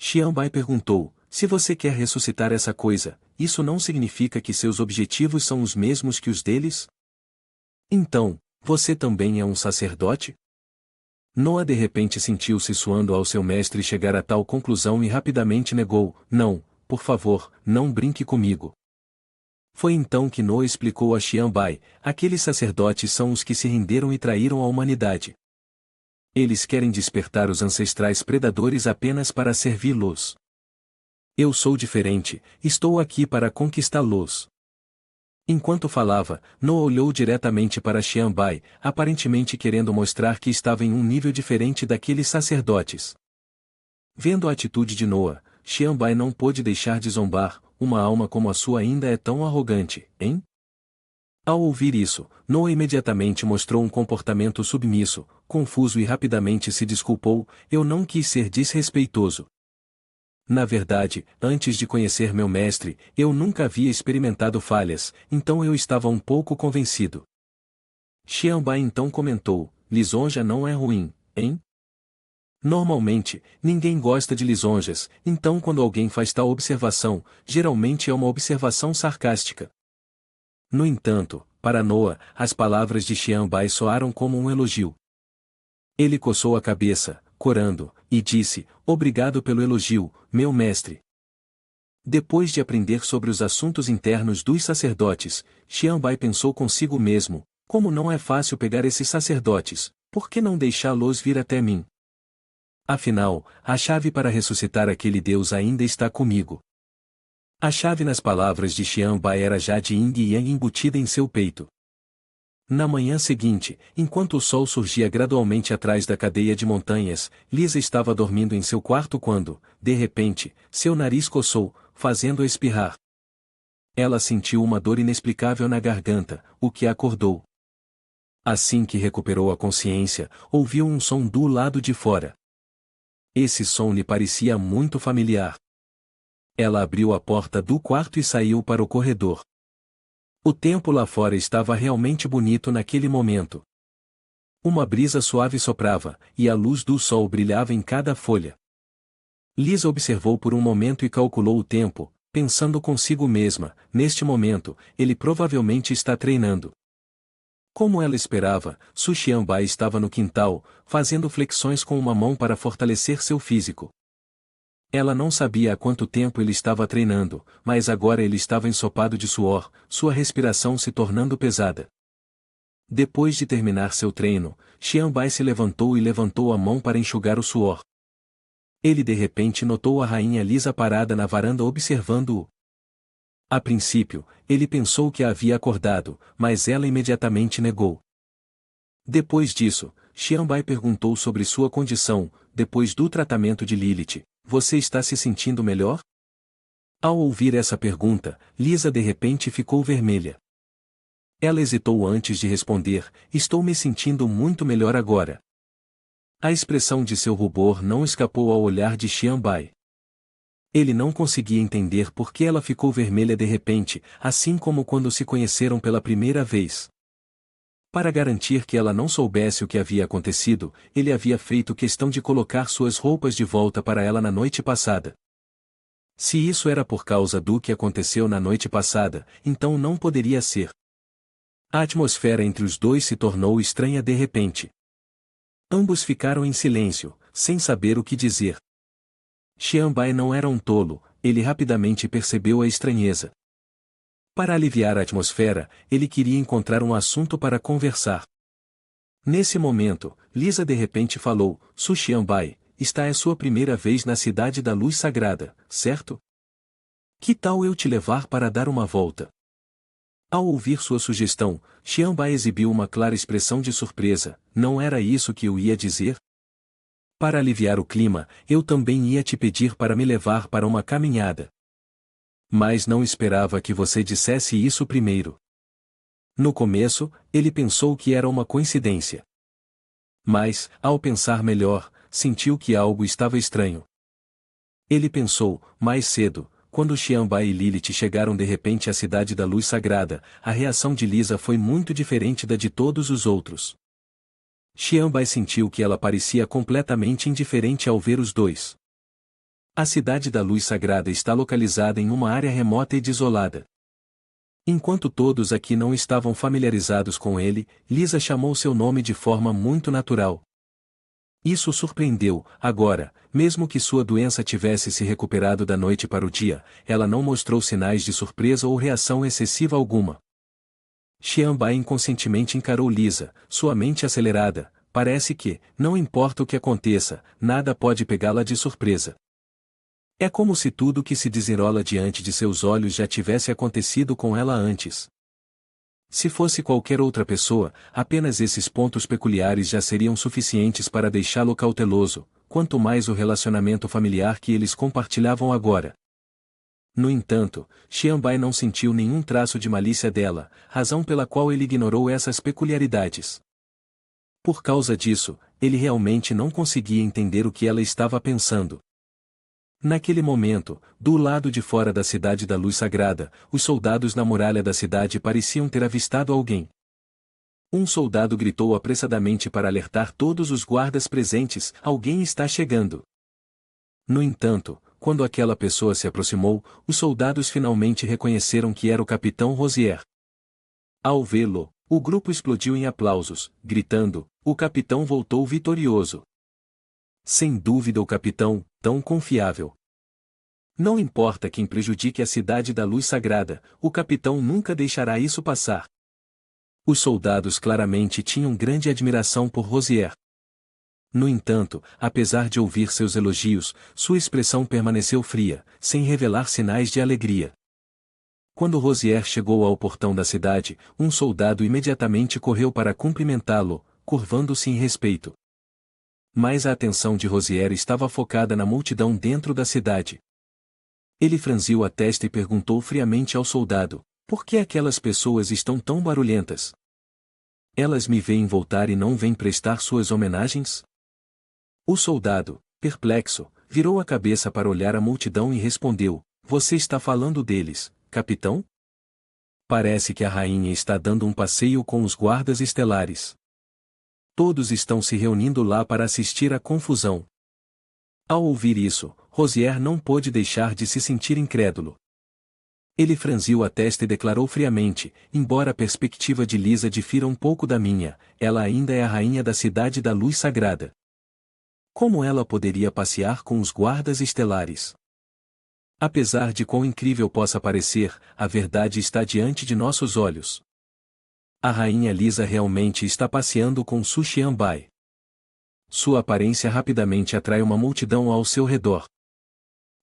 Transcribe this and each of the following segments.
Xianbai perguntou, se você quer ressuscitar essa coisa, isso não significa que seus objetivos são os mesmos que os deles? Então, você também é um sacerdote? Noa de repente sentiu-se suando ao seu mestre chegar a tal conclusão e rapidamente negou, não, por favor, não brinque comigo. Foi então que Noa explicou a Xianbai, aqueles sacerdotes são os que se renderam e traíram a humanidade. Eles querem despertar os ancestrais predadores apenas para servi-los. Eu sou diferente, estou aqui para conquistá-los. Enquanto falava, Noa olhou diretamente para Xianbai, aparentemente querendo mostrar que estava em um nível diferente daqueles sacerdotes. Vendo a atitude de Noa, Xianbai não pôde deixar de zombar, uma alma como a sua ainda é tão arrogante, hein? Ao ouvir isso, Noa imediatamente mostrou um comportamento submisso, confuso e rapidamente se desculpou, eu não quis ser desrespeitoso. Na verdade, antes de conhecer meu mestre, eu nunca havia experimentado falhas, então eu estava um pouco convencido. Xianbai então comentou, lisonja não é ruim, hein? Normalmente, ninguém gosta de lisonjas, então quando alguém faz tal observação, geralmente é uma observação sarcástica. No entanto, para Noa, as palavras de Xianbai soaram como um elogio. Ele coçou a cabeça, corando, e disse, obrigado pelo elogio, meu mestre. Depois de aprender sobre os assuntos internos dos sacerdotes, Xianbai pensou consigo mesmo, como não é fácil pegar esses sacerdotes, por que não deixá-los vir até mim? Afinal, a chave para ressuscitar aquele Deus ainda está comigo. A chave nas palavras de Xianbai era já de Yin e Yang embutida em seu peito. Na manhã seguinte, enquanto o sol surgia gradualmente atrás da cadeia de montanhas, Lisa estava dormindo em seu quarto quando, de repente, seu nariz coçou, fazendo-a espirrar. Ela sentiu uma dor inexplicável na garganta, o que a acordou. Assim que recuperou a consciência, ouviu um som do lado de fora. Esse som lhe parecia muito familiar. Ela abriu a porta do quarto e saiu para o corredor. O tempo lá fora estava realmente bonito naquele momento. Uma brisa suave soprava, e a luz do sol brilhava em cada folha. Lisa observou por um momento e calculou o tempo, pensando consigo mesma, neste momento, ele provavelmente está treinando. Como ela esperava, Su Xianbai estava no quintal, fazendo flexões com uma mão para fortalecer seu físico. Ela não sabia há quanto tempo ele estava treinando, mas agora ele estava ensopado de suor, sua respiração se tornando pesada. Depois de terminar seu treino, Xianbai se levantou e levantou a mão para enxugar o suor. Ele de repente notou a rainha Lisa parada na varanda observando-o. A princípio, ele pensou que a havia acordado, mas ela imediatamente negou. Depois disso, Xianbai perguntou sobre sua condição, depois do tratamento de Lilith, você está se sentindo melhor? Ao ouvir essa pergunta, Lisa de repente ficou vermelha. Ela hesitou antes de responder, estou me sentindo muito melhor agora. A expressão de seu rubor não escapou ao olhar de Xianbai. Ele não conseguia entender por que ela ficou vermelha de repente, assim como quando se conheceram pela primeira vez. Para garantir que ela não soubesse o que havia acontecido, ele havia feito questão de colocar suas roupas de volta para ela na noite passada. Se isso era por causa do que aconteceu na noite passada, então não poderia ser. A atmosfera entre os dois se tornou estranha de repente. Ambos ficaram em silêncio, sem saber o que dizer. Xianbai não era um tolo, ele rapidamente percebeu a estranheza. Para aliviar a atmosfera, ele queria encontrar um assunto para conversar. Nesse momento, Lisa de repente falou, Su Xianbai, esta é sua primeira vez na Cidade da Luz Sagrada, certo? Que tal eu te levar para dar uma volta? Ao ouvir sua sugestão, Xianbai exibiu uma clara expressão de surpresa, não era isso que eu ia dizer? Para aliviar o clima, eu também ia te pedir para me levar para uma caminhada. Mas não esperava que você dissesse isso primeiro. No começo, ele pensou que era uma coincidência. Mas, ao pensar melhor, sentiu que algo estava estranho. Ele pensou, mais cedo, quando Xianbai e Lilith chegaram de repente à Cidade da Luz Sagrada, a reação de Lisa foi muito diferente da de todos os outros. Xianbai sentiu que ela parecia completamente indiferente ao ver os dois. A cidade da luz sagrada está localizada em uma área remota e desolada. Enquanto todos aqui não estavam familiarizados com ele, Lisa chamou seu nome de forma muito natural. Isso o surpreendeu. Agora, mesmo que sua doença tivesse se recuperado da noite para o dia, ela não mostrou sinais de surpresa ou reação excessiva alguma. Xianbai inconscientemente encarou Lisa, sua mente acelerada. Parece que, não importa o que aconteça, nada pode pegá-la de surpresa. É como se tudo que se desenrola diante de seus olhos já tivesse acontecido com ela antes. Se fosse qualquer outra pessoa, apenas esses pontos peculiares já seriam suficientes para deixá-lo cauteloso, quanto mais o relacionamento familiar que eles compartilhavam agora. No entanto, Xianbai não sentiu nenhum traço de malícia dela, razão pela qual ele ignorou essas peculiaridades. Por causa disso, ele realmente não conseguia entender o que ela estava pensando. Naquele momento, do lado de fora da cidade da luz sagrada, os soldados na muralha da cidade pareciam ter avistado alguém. Um soldado gritou apressadamente para alertar todos os guardas presentes: alguém está chegando. No entanto, quando aquela pessoa se aproximou, os soldados finalmente reconheceram que era o capitão Rosier. Ao vê-lo, o grupo explodiu em aplausos, gritando: o capitão voltou vitorioso. Sem dúvida o capitão, tão confiável. Não importa quem prejudique a cidade da luz sagrada, o capitão nunca deixará isso passar. Os soldados claramente tinham grande admiração por Rosier. No entanto, apesar de ouvir seus elogios, sua expressão permaneceu fria, sem revelar sinais de alegria. Quando Rosier chegou ao portão da cidade, um soldado imediatamente correu para cumprimentá-lo, curvando-se em respeito. Mas a atenção de Rosier estava focada na multidão dentro da cidade. Ele franziu a testa e perguntou friamente ao soldado: por que aquelas pessoas estão tão barulhentas? Elas me veem voltar e não vêm prestar suas homenagens? O soldado, perplexo, virou a cabeça para olhar a multidão e respondeu: você está falando deles, capitão? Parece que a rainha está dando um passeio com os guardas estelares. Todos estão se reunindo lá para assistir à confusão. Ao ouvir isso, Rosier não pôde deixar de se sentir incrédulo. Ele franziu a testa e declarou friamente: embora a perspectiva de Lisa difira um pouco da minha, ela ainda é a rainha da cidade da luz sagrada. Como ela poderia passear com os guardas estelares? Apesar de quão incrível possa parecer, a verdade está diante de nossos olhos. A rainha Lisa realmente está passeando com Su Xianbai. Sua aparência rapidamente atrai uma multidão ao seu redor.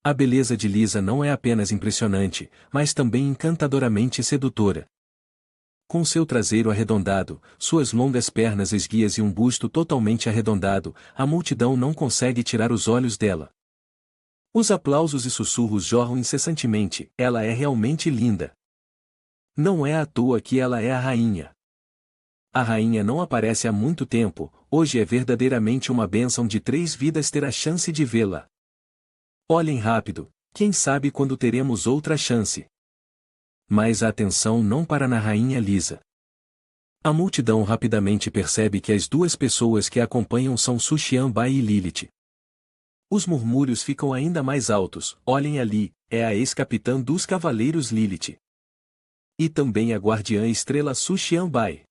A beleza de Lisa não é apenas impressionante, mas também encantadoramente sedutora. Com seu traseiro arredondado, suas longas pernas esguias e um busto totalmente arredondado, a multidão não consegue tirar os olhos dela. Os aplausos e sussurros jorram incessantemente: ela é realmente linda. Não é à toa que ela é a rainha. A rainha não aparece há muito tempo, hoje é verdadeiramente uma bênção de 3 vidas ter a chance de vê-la. Olhem rápido, quem sabe quando teremos outra chance. Mas a atenção não para na rainha Lisa. A multidão rapidamente percebe que as 2 pessoas que a acompanham são Su Xianbai e Lilith. Os murmúrios ficam ainda mais altos: olhem ali, é a ex-capitã dos cavaleiros Lilith. E também a guardiã estrela Su Xianbai.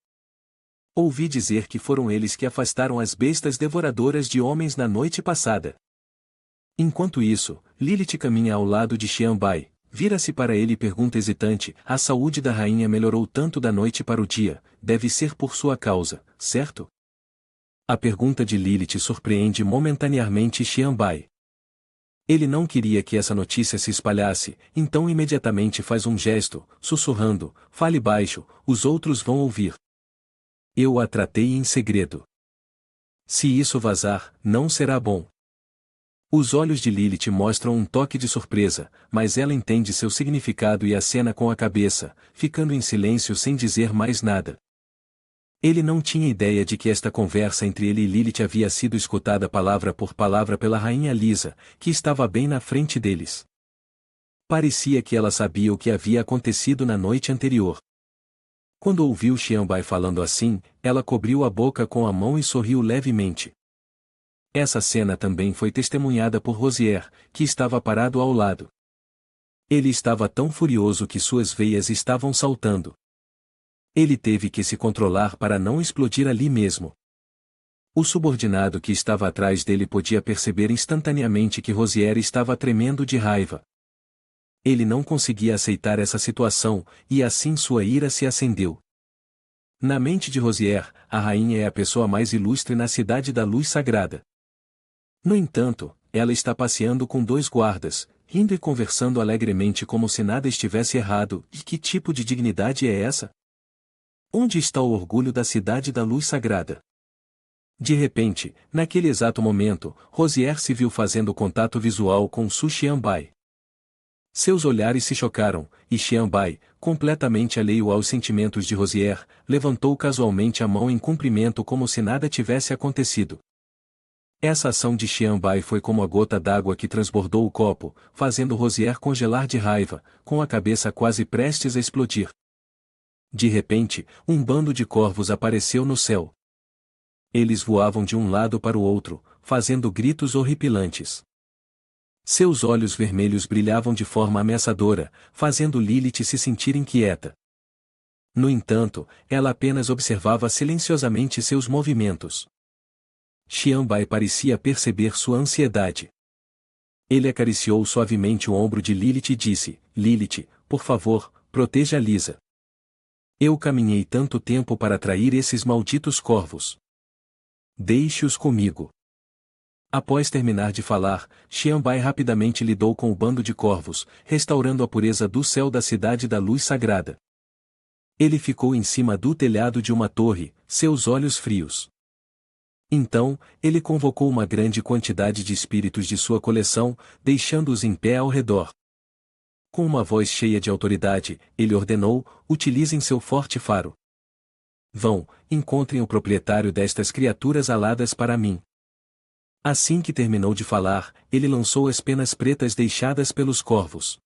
Ouvi dizer que foram eles que afastaram as bestas devoradoras de homens na noite passada. Enquanto isso, Lilith caminha ao lado de Xianbai, vira-se para ele e pergunta hesitante: a saúde da rainha melhorou tanto da noite para o dia, deve ser por sua causa, certo? A pergunta de Lilith surpreende momentaneamente Xianbai. Ele não queria que essa notícia se espalhasse, então imediatamente faz um gesto, sussurrando: fale baixo, os outros vão ouvir. Eu a tratei em segredo. Se isso vazar, não será bom. Os olhos de Lilith mostram um toque de surpresa, mas ela entende seu significado e acena com a cabeça, ficando em silêncio sem dizer mais nada. Ele não tinha ideia de que esta conversa entre ele e Lilith havia sido escutada palavra por palavra pela rainha Lisa, que estava bem na frente deles. Parecia que ela sabia o que havia acontecido na noite anterior. Quando ouviu Xianbai falando assim, ela cobriu a boca com a mão e sorriu levemente. Essa cena também foi testemunhada por Rosier, que estava parado ao lado. Ele estava tão furioso que suas veias estavam saltando. Ele teve que se controlar para não explodir ali mesmo. O subordinado que estava atrás dele podia perceber instantaneamente que Rosier estava tremendo de raiva. Ele não conseguia aceitar essa situação, e assim sua ira se acendeu. Na mente de Rosier, a rainha é a pessoa mais ilustre na cidade da luz sagrada. No entanto, ela está passeando com 2 guardas, rindo e conversando alegremente como se nada estivesse errado, e que tipo de dignidade é essa? Onde está o orgulho da cidade da luz sagrada? De repente, naquele exato momento, Rosier se viu fazendo contato visual com Su Xianbai. Seus olhares se chocaram, e Xianbai, completamente alheio aos sentimentos de Rosier, levantou casualmente a mão em cumprimento como se nada tivesse acontecido. Essa ação de Xianbai foi como a gota d'água que transbordou o copo, fazendo Rosier congelar de raiva, com a cabeça quase prestes a explodir. De repente, um bando de corvos apareceu no céu. Eles voavam de um lado para o outro, fazendo gritos horripilantes. Seus olhos vermelhos brilhavam de forma ameaçadora, fazendo Lilith se sentir inquieta. No entanto, ela apenas observava silenciosamente seus movimentos. Xianbai parecia perceber sua ansiedade. Ele acariciou suavemente o ombro de Lilith e disse: Lilith, por favor, proteja Lisa. Eu caminhei tanto tempo para atrair esses malditos corvos. Deixe-os comigo. Após terminar de falar, Xianbai rapidamente lidou com o bando de corvos, restaurando a pureza do céu da cidade da luz sagrada. Ele ficou em cima do telhado de uma torre, seus olhos frios. Então, ele convocou uma grande quantidade de espíritos de sua coleção, deixando-os em pé ao redor. Com uma voz cheia de autoridade, ele ordenou: utilizem seu forte faro. Vão, encontrem o proprietário destas criaturas aladas para mim. Assim que terminou de falar, ele lançou as penas pretas deixadas pelos corvos.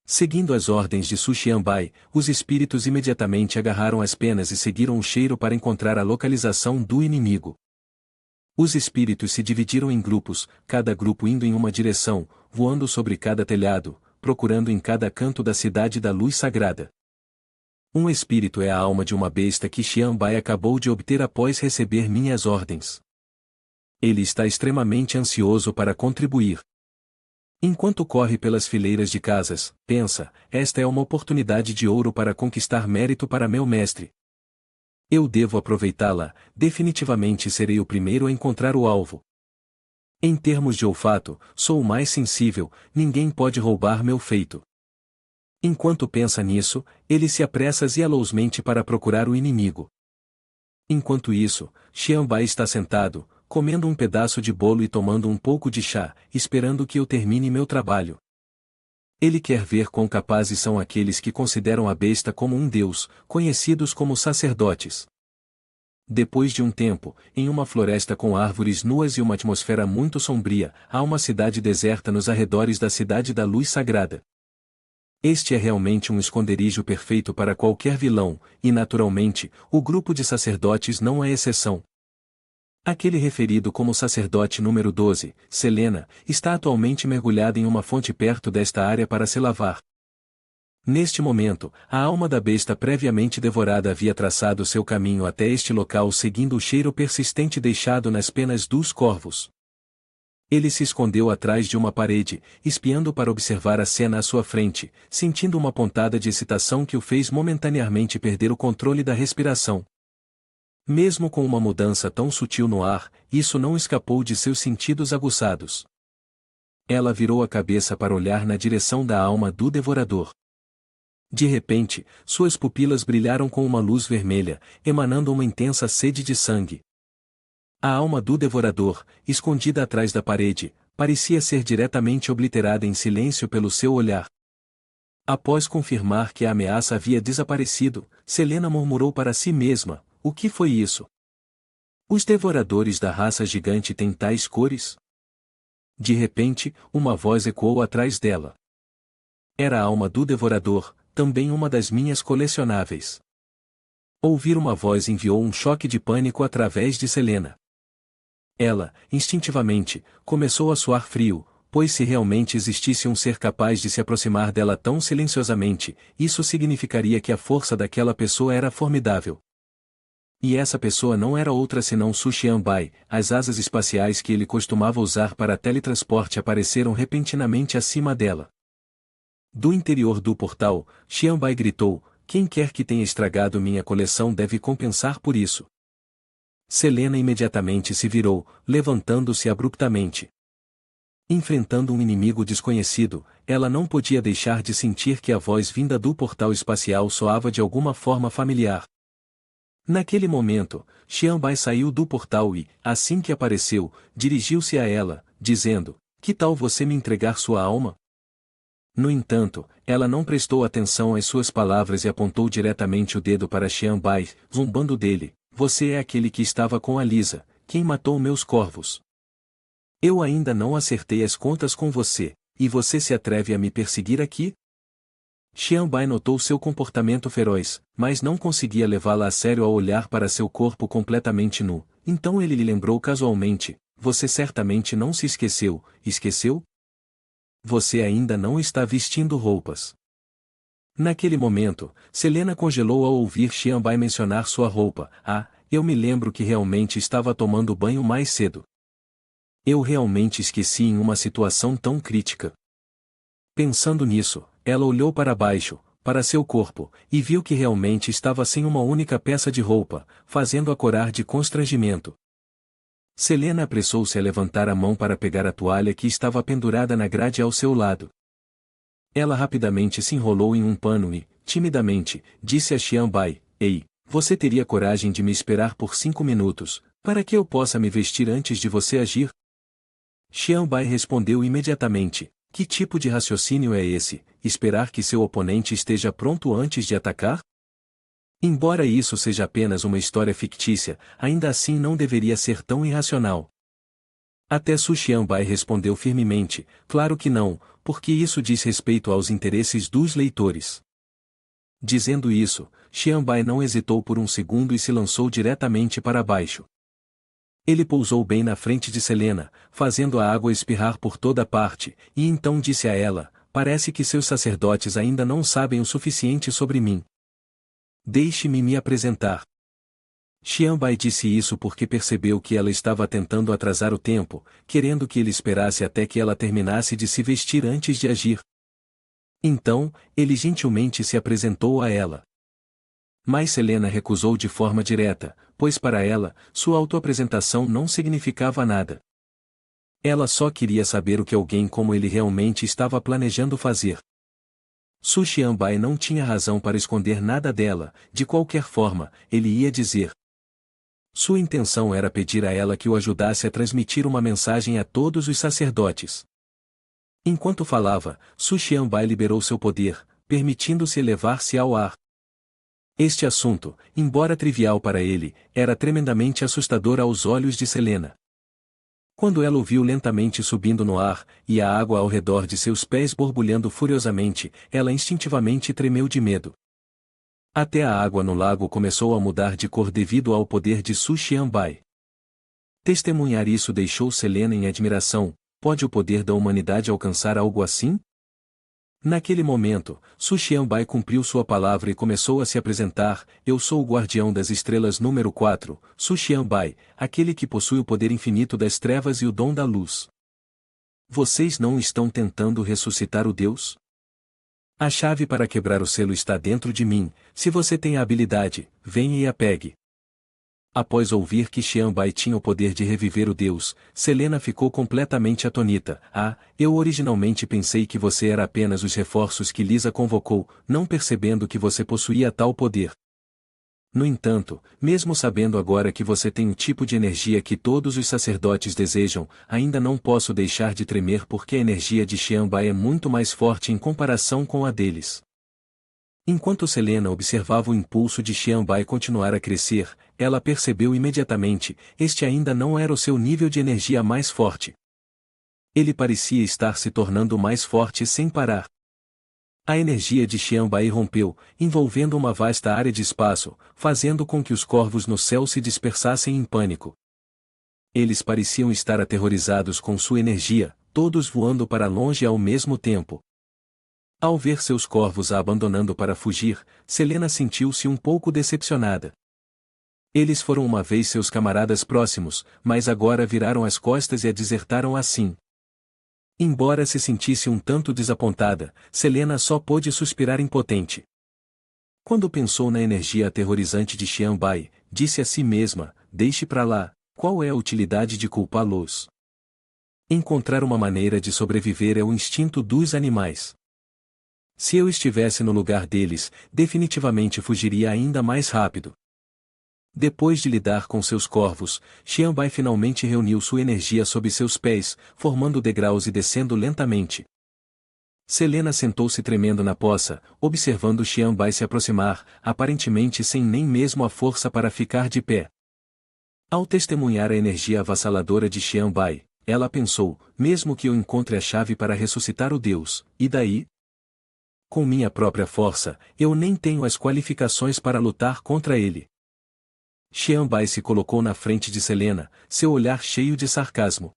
Seguindo as ordens de Su Xianbai, os espíritos imediatamente agarraram as penas e seguiram o cheiro para encontrar a localização do inimigo. Os espíritos se dividiram em grupos, cada grupo indo em uma direção, voando sobre cada telhado, procurando em cada canto da cidade da luz sagrada. Um espírito é a alma de uma besta que Xianbai acabou de obter após receber minhas ordens. Ele está extremamente ansioso para contribuir. Enquanto corre pelas fileiras de casas, pensa: esta é uma oportunidade de ouro para conquistar mérito para meu mestre. Eu devo aproveitá-la, definitivamente serei o primeiro a encontrar o alvo. Em termos de olfato, sou o mais sensível, ninguém pode roubar meu feito. Enquanto pensa nisso, ele se apressa zelosmente para procurar o inimigo. Enquanto isso, Xianbai está sentado, comendo um pedaço de bolo e tomando um pouco de chá, esperando que eu termine meu trabalho. Ele quer ver quão capazes são aqueles que consideram a besta como um deus, conhecidos como sacerdotes. Depois de um tempo, em uma floresta com árvores nuas e uma atmosfera muito sombria, há uma cidade deserta nos arredores da cidade da luz sagrada. Este é realmente um esconderijo perfeito para qualquer vilão, e naturalmente, o grupo de sacerdotes não é exceção. Aquele referido como sacerdote número 12, Selena, está atualmente mergulhada em uma fonte perto desta área para se lavar. Neste momento, a alma da besta previamente devorada havia traçado seu caminho até este local seguindo o cheiro persistente deixado nas penas dos corvos. Ele se escondeu atrás de uma parede, espiando para observar a cena à sua frente, sentindo uma pontada de excitação que o fez momentaneamente perder o controle da respiração. Mesmo com uma mudança tão sutil no ar, isso não escapou de seus sentidos aguçados. Ela virou a cabeça para olhar na direção da alma do devorador. De repente, suas pupilas brilharam com uma luz vermelha, emanando uma intensa sede de sangue. A alma do devorador, escondida atrás da parede, parecia ser diretamente obliterada em silêncio pelo seu olhar. Após confirmar que a ameaça havia desaparecido, Selena murmurou para si mesma: o que foi isso? Os devoradores da raça gigante têm tais cores? De repente, uma voz ecoou atrás dela. Era a alma do devorador, também uma das minhas colecionáveis. Ouvir uma voz enviou um choque de pânico através de Selena. Ela, instintivamente, começou a suar frio, pois se realmente existisse um ser capaz de se aproximar dela tão silenciosamente, isso significaria que a força daquela pessoa era formidável. E essa pessoa não era outra senão Su Xianbai. As asas espaciais que ele costumava usar para teletransporte apareceram repentinamente acima dela. Do interior do portal, Xianbai gritou: "Quem quer que tenha estragado minha coleção deve compensar por isso." Selena imediatamente se virou, levantando-se abruptamente. Enfrentando um inimigo desconhecido, ela não podia deixar de sentir que a voz vinda do portal espacial soava de alguma forma familiar. Naquele momento, Xianbai saiu do portal e, assim que apareceu, dirigiu-se a ela, dizendo: "Que tal você me entregar sua alma?" No entanto, ela não prestou atenção às suas palavras e apontou diretamente o dedo para Xianbai, zombando dele: "Você é aquele que estava com a Lisa, quem matou meus corvos. Eu ainda não acertei as contas com você, e você se atreve a me perseguir aqui?" Xianbai notou seu comportamento feroz, mas não conseguia levá-la a sério ao olhar para seu corpo completamente nu, então ele lhe lembrou casualmente: "Você certamente não se esqueceu, esqueceu? Você ainda não está vestindo roupas." Naquele momento, Selena congelou ao ouvir Xianbai mencionar sua roupa. "Ah, eu me lembro que realmente estava tomando banho mais cedo. Eu realmente esqueci em uma situação tão crítica." Pensando nisso, ela olhou para baixo, para seu corpo, e viu que realmente estava sem uma única peça de roupa, fazendo-a corar de constrangimento. Selena apressou-se a levantar a mão para pegar a toalha que estava pendurada na grade ao seu lado. Ela rapidamente se enrolou em um pano e, timidamente, disse a Xianbai: "Ei, você teria coragem de me esperar por 5 minutos, para que eu possa me vestir antes de você agir?" Xianbai respondeu imediatamente: "Que tipo de raciocínio é esse, esperar que seu oponente esteja pronto antes de atacar? Embora isso seja apenas uma história fictícia, ainda assim não deveria ser tão irracional." Até Su Xianbai respondeu firmemente: "Claro que não, porque isso diz respeito aos interesses dos leitores." Dizendo isso, Xianbai não hesitou por um segundo e se lançou diretamente para baixo. Ele pousou bem na frente de Selena, fazendo a água espirrar por toda parte, e então disse a ela: "Parece que seus sacerdotes ainda não sabem o suficiente sobre mim. Deixe-me me apresentar." Xianbai disse isso porque percebeu que ela estava tentando atrasar o tempo, querendo que ele esperasse até que ela terminasse de se vestir antes de agir. Então, ele gentilmente se apresentou a ela. Mas Selena recusou de forma direta, pois para ela, sua autoapresentação não significava nada. Ela só queria saber o que alguém como ele realmente estava planejando fazer. Su Xianbai não tinha razão para esconder nada dela, de qualquer forma, ele ia dizer. Sua intenção era pedir a ela que o ajudasse a transmitir uma mensagem a todos os sacerdotes. Enquanto falava, Su Xianbai liberou seu poder, permitindo-se elevar-se ao ar. Este assunto, embora trivial para ele, era tremendamente assustador aos olhos de Selena. Quando ela o viu lentamente subindo no ar, e a água ao redor de seus pés borbulhando furiosamente, ela instintivamente tremeu de medo. Até a água no lago começou a mudar de cor devido ao poder de Su Xianbai. Testemunhar isso deixou Selena em admiração: pode o poder da humanidade alcançar algo assim? Naquele momento, Su Xianbai cumpriu sua palavra e começou a se apresentar: "Eu sou o guardião das estrelas número 4, Su Xianbai, aquele que possui o poder infinito das trevas e o dom da luz. Vocês não estão tentando ressuscitar o Deus? A chave para quebrar o selo está dentro de mim. Se você tem a habilidade, venha e a pegue." Após ouvir que Xianbai tinha o poder de reviver o Deus, Selena ficou completamente atônita. "Ah, eu originalmente pensei que você era apenas os reforços que Lisa convocou, não percebendo que você possuía tal poder. No entanto, mesmo sabendo agora que você tem o tipo de energia que todos os sacerdotes desejam, ainda não posso deixar de tremer porque a energia de Xianbai é muito mais forte em comparação com a deles." Enquanto Selena observava o impulso de Xianbai continuar a crescer, ela percebeu imediatamente: este ainda não era o seu nível de energia mais forte. Ele parecia estar se tornando mais forte sem parar. A energia de Xianbai rompeu, envolvendo uma vasta área de espaço, fazendo com que os corvos no céu se dispersassem em pânico. Eles pareciam estar aterrorizados com sua energia, todos voando para longe ao mesmo tempo. Ao ver seus corvos a abandonando para fugir, Selena sentiu-se um pouco decepcionada. Eles foram uma vez seus camaradas próximos, mas agora viraram as costas e a desertaram assim. Embora se sentisse um tanto desapontada, Selena só pôde suspirar impotente. Quando pensou na energia aterrorizante de Xianbai, disse a si mesma, deixe pra lá, qual é a utilidade de culpá-los? Encontrar uma maneira de sobreviver é o instinto dos animais. Se eu estivesse no lugar deles, definitivamente fugiria ainda mais rápido. Depois de lidar com seus corvos, Xianbai finalmente reuniu sua energia sob seus pés, formando degraus e descendo lentamente. Selena sentou-se tremendo na poça, observando Xianbai se aproximar, aparentemente sem nem mesmo a força para ficar de pé. Ao testemunhar a energia avassaladora de Xianbai, ela pensou, mesmo que eu encontre a chave para ressuscitar o Deus, e daí? Com minha própria força, eu nem tenho as qualificações para lutar contra ele. Xianbai se colocou na frente de Selena, seu olhar cheio de sarcasmo.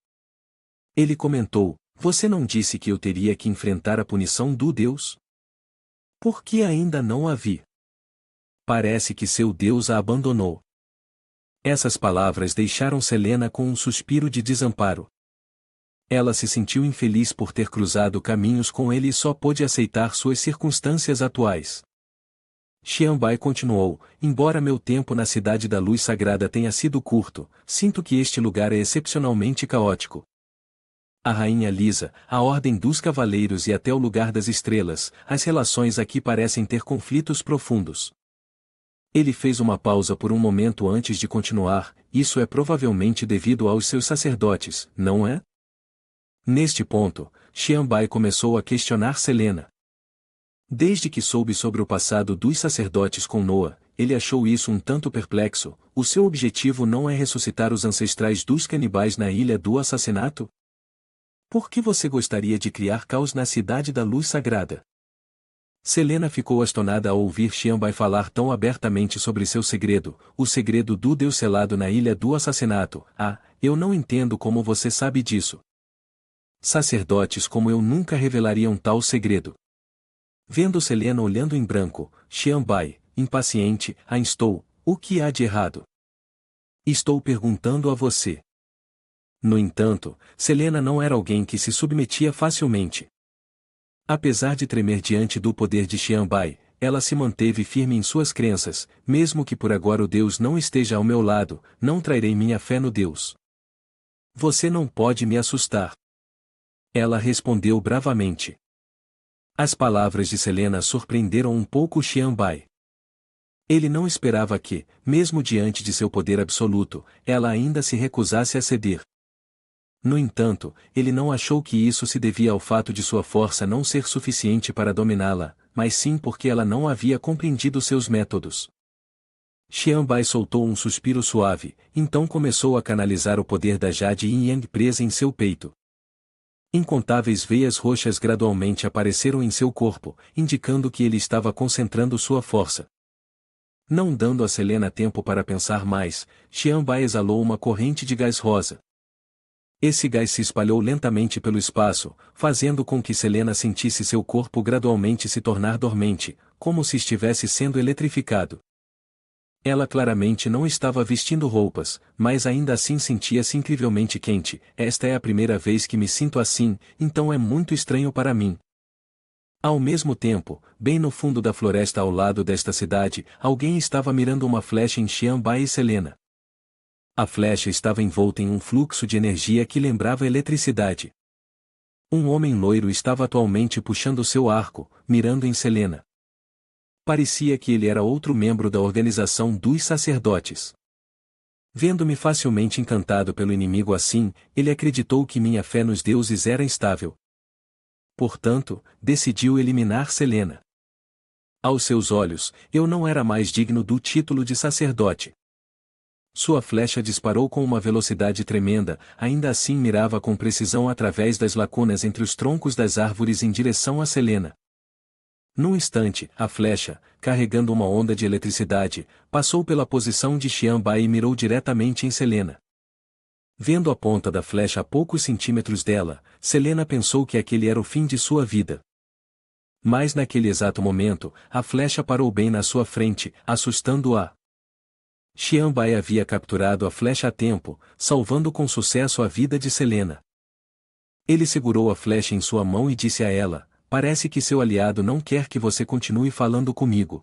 Ele comentou, você não disse que eu teria que enfrentar a punição do Deus? Por que ainda não a vi? Parece que seu Deus a abandonou. Essas palavras deixaram Selena com um suspiro de desamparo. Ela se sentiu infeliz por ter cruzado caminhos com ele e só pôde aceitar suas circunstâncias atuais. Xianbai continuou, embora meu tempo na Cidade da Luz Sagrada tenha sido curto, sinto que este lugar é excepcionalmente caótico. A Rainha Lisa, a Ordem dos Cavaleiros e até o Lugar das Estrelas, as relações aqui parecem ter conflitos profundos. Ele fez uma pausa por um momento antes de continuar, isso é provavelmente devido aos seus sacerdotes, não é? Neste ponto, Xianbai começou a questionar Selena. Desde que soube sobre o passado dos sacerdotes com Noa, ele achou isso um tanto perplexo. O seu objetivo não é ressuscitar os ancestrais dos canibais na Ilha do Assassinato? Por que você gostaria de criar caos na Cidade da Luz Sagrada? Selena ficou astonada ao ouvir Xianbai falar tão abertamente sobre seu segredo, o segredo do Deus selado na Ilha do Assassinato. Ah, eu não entendo como você sabe disso. Sacerdotes como eu nunca revelariam tal segredo. Vendo Selena olhando em branco, Xianbai, impaciente, a instou, o que há de errado? Estou perguntando a você. No entanto, Selena não era alguém que se submetia facilmente. Apesar de tremer diante do poder de Xianbai, ela se manteve firme em suas crenças, mesmo que por agora o Deus não esteja ao meu lado, não trairei minha fé no Deus. Você não pode me assustar. Ela respondeu bravamente. As palavras de Selena surpreenderam um pouco Xianbai. Ele não esperava que, mesmo diante de seu poder absoluto, ela ainda se recusasse a ceder. No entanto, ele não achou que isso se devia ao fato de sua força não ser suficiente para dominá-la, mas sim porque ela não havia compreendido seus métodos. Xianbai soltou um suspiro suave, então começou a canalizar o poder da Jade Yin Yang presa em seu peito. Incontáveis veias roxas gradualmente apareceram em seu corpo, indicando que ele estava concentrando sua força. Não dando a Selena tempo para pensar mais, Xianbai exalou uma corrente de gás rosa. Esse gás se espalhou lentamente pelo espaço, fazendo com que Selena sentisse seu corpo gradualmente se tornar dormente, como se estivesse sendo eletrificado. Ela claramente não estava vestindo roupas, mas ainda assim sentia-se incrivelmente quente. Esta é a primeira vez que me sinto assim, então é muito estranho para mim. Ao mesmo tempo, bem no fundo da floresta ao lado desta cidade, alguém estava mirando uma flecha em Xianbai e Selena. A flecha estava envolta em um fluxo de energia que lembrava eletricidade. Um homem loiro estava atualmente puxando seu arco, mirando em Selena. Parecia que ele era outro membro da organização dos sacerdotes. Vendo-me facilmente encantado pelo inimigo assim, ele acreditou que minha fé nos deuses era instável. Portanto, decidiu eliminar Selena. Aos seus olhos, eu não era mais digno do título de sacerdote. Sua flecha disparou com uma velocidade tremenda, ainda assim mirava com precisão através das lacunas entre os troncos das árvores em direção a Selena. Num instante, a flecha, carregando uma onda de eletricidade, passou pela posição de Xianbai e mirou diretamente em Selena. Vendo a ponta da flecha a poucos centímetros dela, Selena pensou que aquele era o fim de sua vida. Mas naquele exato momento, a flecha parou bem na sua frente, assustando-a. Xianbai havia capturado a flecha a tempo, salvando com sucesso a vida de Selena. Ele segurou a flecha em sua mão e disse a ela: "Parece que seu aliado não quer que você continue falando comigo."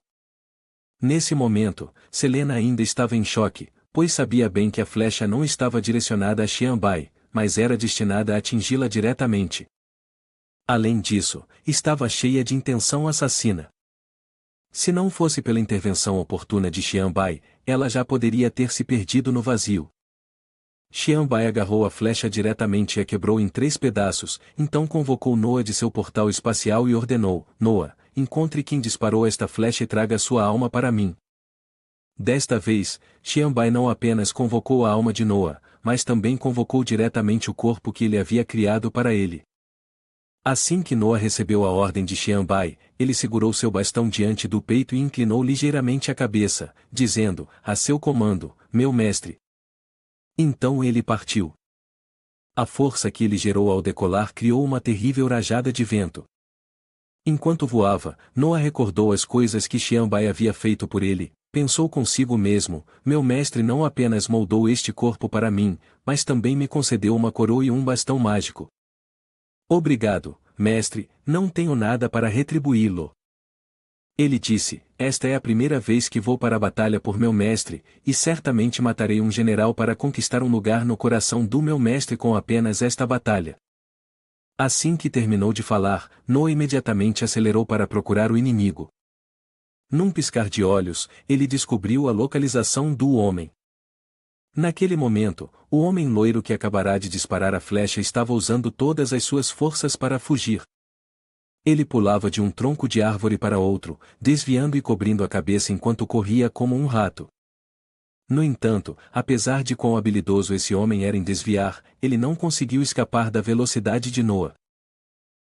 Nesse momento, Selena ainda estava em choque, pois sabia bem que a flecha não estava direcionada a Xianbai, mas era destinada a atingi-la diretamente. Além disso, estava cheia de intenção assassina. Se não fosse pela intervenção oportuna de Xianbai, ela já poderia ter se perdido no vazio. Xianbai agarrou a flecha diretamente e a quebrou em 3 pedaços, então convocou Noah de seu portal espacial e ordenou: "Noah, encontre quem disparou esta flecha e traga sua alma para mim." Desta vez, Xianbai não apenas convocou a alma de Noah, mas também convocou diretamente o corpo que ele havia criado para ele. Assim que Noah recebeu a ordem de Xianbai, ele segurou seu bastão diante do peito e inclinou ligeiramente a cabeça, dizendo: "A seu comando, meu mestre." Então ele partiu. A força que ele gerou ao decolar criou uma terrível rajada de vento. Enquanto voava, Noah recordou as coisas que Xianbai havia feito por ele, pensou consigo mesmo: "Meu mestre não apenas moldou este corpo para mim, mas também me concedeu uma coroa e um bastão mágico. Obrigado, mestre, não tenho nada para retribuí-lo." Ele disse: "Esta é a primeira vez que vou para a batalha por meu mestre, e certamente matarei um general para conquistar um lugar no coração do meu mestre com apenas esta batalha." Assim que terminou de falar, Noah imediatamente acelerou para procurar o inimigo. Num piscar de olhos, ele descobriu a localização do homem. Naquele momento, o homem loiro que acabará de disparar a flecha estava usando todas as suas forças para fugir. Ele pulava de um tronco de árvore para outro, desviando e cobrindo a cabeça enquanto corria como um rato. No entanto, apesar de quão habilidoso esse homem era em desviar, ele não conseguiu escapar da velocidade de Noah.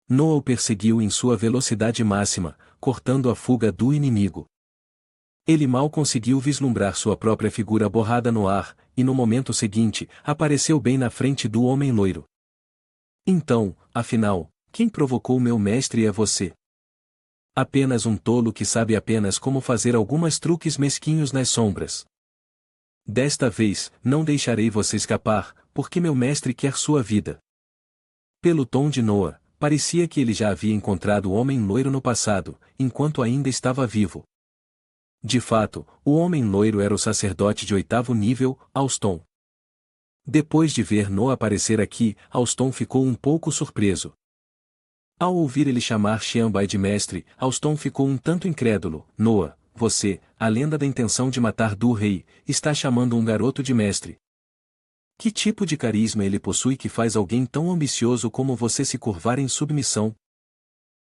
Noah o perseguiu em sua velocidade máxima, cortando a fuga do inimigo. Ele mal conseguiu vislumbrar sua própria figura borrada no ar, e no momento seguinte, apareceu bem na frente do homem loiro. "Então, afinal, quem provocou meu mestre é você. Apenas um tolo que sabe apenas como fazer alguns truques mesquinhos nas sombras. Desta vez, não deixarei você escapar, porque meu mestre quer sua vida." Pelo tom de Noah, parecia que ele já havia encontrado o homem loiro no passado, enquanto ainda estava vivo. De fato, o homem loiro era o sacerdote de 8º nível, Auston. Depois de ver Noah aparecer aqui, Auston ficou um pouco surpreso. Ao ouvir ele chamar Xianbai de mestre, Auston ficou um tanto incrédulo. "Noah, você, a lenda da intenção de matar do rei, está chamando um garoto de mestre. Que tipo de carisma ele possui que faz alguém tão ambicioso como você se curvar em submissão?"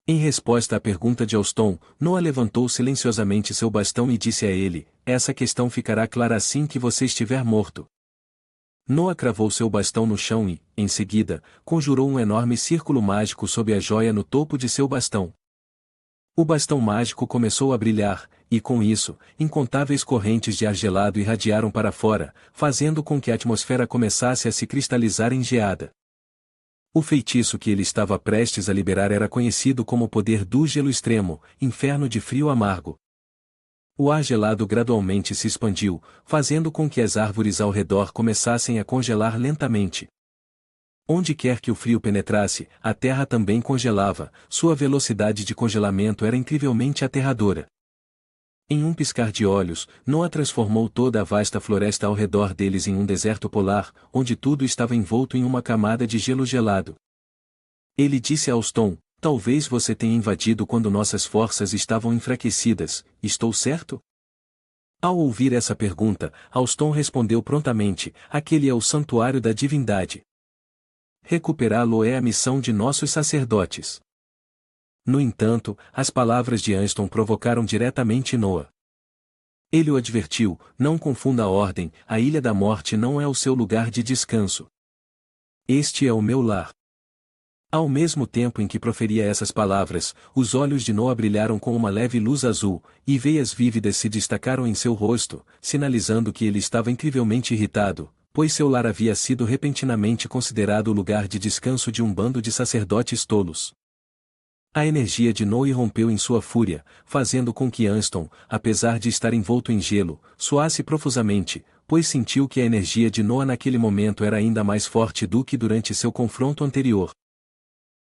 Em resposta à pergunta de Auston, Noah levantou silenciosamente seu bastão e disse a ele: "Essa questão ficará clara assim que você estiver morto." Noah cravou seu bastão no chão e, em seguida, conjurou um enorme círculo mágico sob a joia no topo de seu bastão. O bastão mágico começou a brilhar, e com isso, incontáveis correntes de ar gelado irradiaram para fora, fazendo com que a atmosfera começasse a se cristalizar em geada. O feitiço que ele estava prestes a liberar era conhecido como o poder do gelo extremo, inferno de frio amargo. O ar gelado gradualmente se expandiu, fazendo com que as árvores ao redor começassem a congelar lentamente. Onde quer que o frio penetrasse, a terra também congelava, sua velocidade de congelamento era incrivelmente aterradora. Em um piscar de olhos, Noah transformou toda a vasta floresta ao redor deles em um deserto polar, onde tudo estava envolto em uma camada de gelo gelado. Ele disse a Auston: "Talvez você tenha invadido quando nossas forças estavam enfraquecidas, estou certo?" Ao ouvir essa pergunta, Auston respondeu prontamente: "Aquele é o santuário da divindade. Recuperá-lo é a missão de nossos sacerdotes." No entanto, as palavras de Anston provocaram diretamente Noah. Ele o advertiu: "Não confunda a ordem, a Ilha da Morte não é o seu lugar de descanso. Este é o meu lar." Ao mesmo tempo em que proferia essas palavras, os olhos de Noah brilharam com uma leve luz azul, e veias vívidas se destacaram em seu rosto, sinalizando que ele estava incrivelmente irritado, pois seu lar havia sido repentinamente considerado o lugar de descanso de um bando de sacerdotes tolos. A energia de Noe rompeu em sua fúria, fazendo com que Anston, apesar de estar envolto em gelo, suasse profusamente, pois sentiu que a energia de Noah naquele momento era ainda mais forte do que durante seu confronto anterior.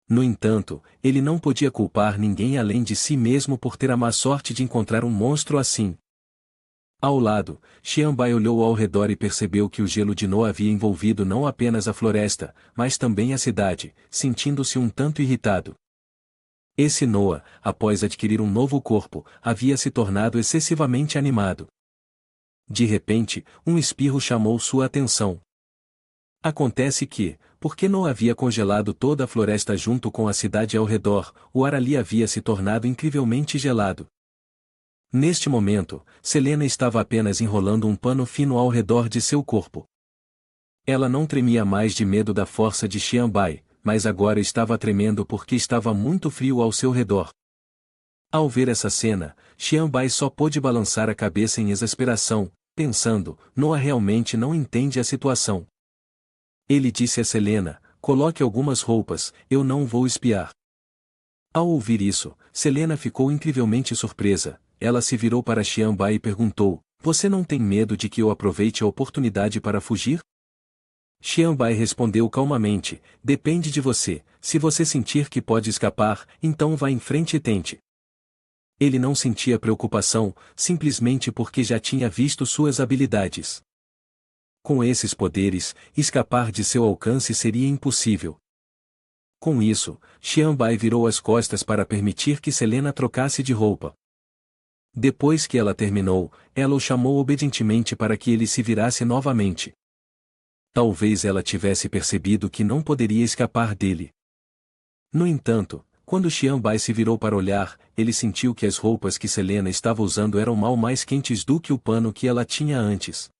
No entanto, ele não podia culpar ninguém além de si mesmo por ter a má sorte de encontrar um monstro assim. Ao lado, Xianbai olhou ao redor e percebeu que o gelo de Noah havia envolvido não apenas a floresta, mas também a cidade, sentindo-se um tanto irritado. Esse Noah, após adquirir um novo corpo, havia se tornado excessivamente animado. De repente, um espirro chamou sua atenção. Acontece que, porque Noah havia congelado toda a floresta junto com a cidade ao redor, o ar ali havia se tornado incrivelmente gelado. Neste momento, Selena estava apenas enrolando um pano fino ao redor de seu corpo. Ela não tremia mais de medo da força de Xianbai, mas agora estava tremendo porque estava muito frio ao seu redor. Ao ver essa cena, Xianbai só pôde balançar a cabeça em exasperação, pensando, Noah realmente não entende a situação. Ele disse a Selena, coloque algumas roupas, eu não vou espiar. Ao ouvir isso, Selena ficou incrivelmente surpresa, ela se virou para Xianbai e perguntou, você não tem medo de que eu aproveite a oportunidade para fugir? Xianbai respondeu calmamente, depende de você, se você sentir que pode escapar, então vá em frente e tente. Ele não sentia preocupação, simplesmente porque já tinha visto suas habilidades. Com esses poderes, escapar de seu alcance seria impossível. Com isso, Xianbai virou as costas para permitir que Selena trocasse de roupa. Depois que ela terminou, ela o chamou obedientemente para que ele se virasse novamente. Talvez ela tivesse percebido que não poderia escapar dele. No entanto, quando Xianbai se virou para olhar, ele sentiu que as roupas que Selena estava usando eram mal mais quentes do que o pano que ela tinha antes.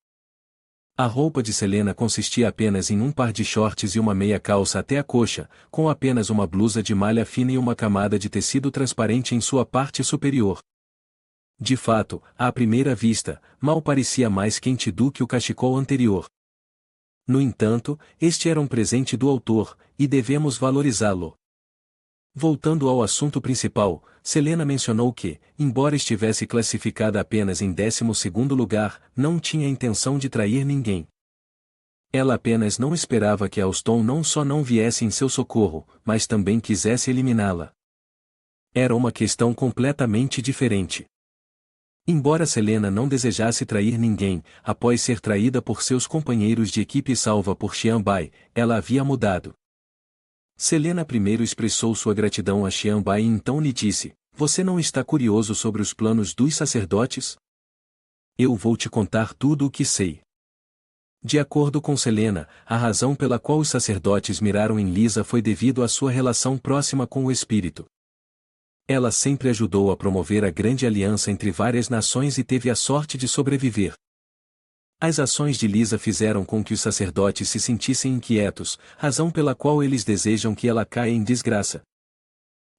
A roupa de Selena consistia apenas em um par de shorts e uma meia calça até a coxa, com apenas uma blusa de malha fina e uma camada de tecido transparente em sua parte superior. De fato, à primeira vista, mal parecia mais quente do que o cachecol anterior. No entanto, este era um presente do autor, e devemos valorizá-lo. Voltando ao assunto principal, Selena mencionou que, embora estivesse classificada apenas em 12º lugar, não tinha intenção de trair ninguém. Ela apenas não esperava que Alston não só não viesse em seu socorro, mas também quisesse eliminá-la. Era uma questão completamente diferente. Embora Selena não desejasse trair ninguém, após ser traída por seus companheiros de equipe e salva por Xianbai, ela havia mudado. Selena primeiro expressou sua gratidão a Xianbai e então lhe disse, você não está curioso sobre os planos dos sacerdotes? Eu vou te contar tudo o que sei. De acordo com Selena, a razão pela qual os sacerdotes miraram em Lisa foi devido à sua relação próxima com o espírito. Ela sempre ajudou a promover a grande aliança entre várias nações e teve a sorte de sobreviver. As ações de Lisa fizeram com que os sacerdotes se sentissem inquietos, razão pela qual eles desejam que ela caia em desgraça.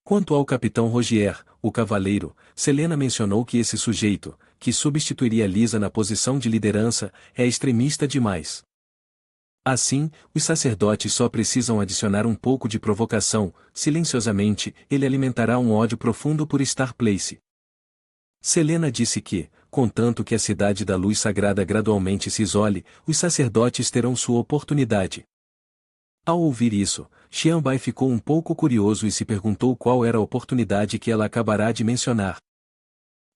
Quanto ao capitão Rogier, o cavaleiro, Selena mencionou que esse sujeito, que substituiria Lisa na posição de liderança, é extremista demais. Assim, os sacerdotes só precisam adicionar um pouco de provocação, silenciosamente, ele alimentará um ódio profundo por Star Place. Selena disse que, contanto que a cidade da luz sagrada gradualmente se isole, os sacerdotes terão sua oportunidade. Ao ouvir isso, Xianbai ficou um pouco curioso e se perguntou qual era a oportunidade que ela acabará de mencionar.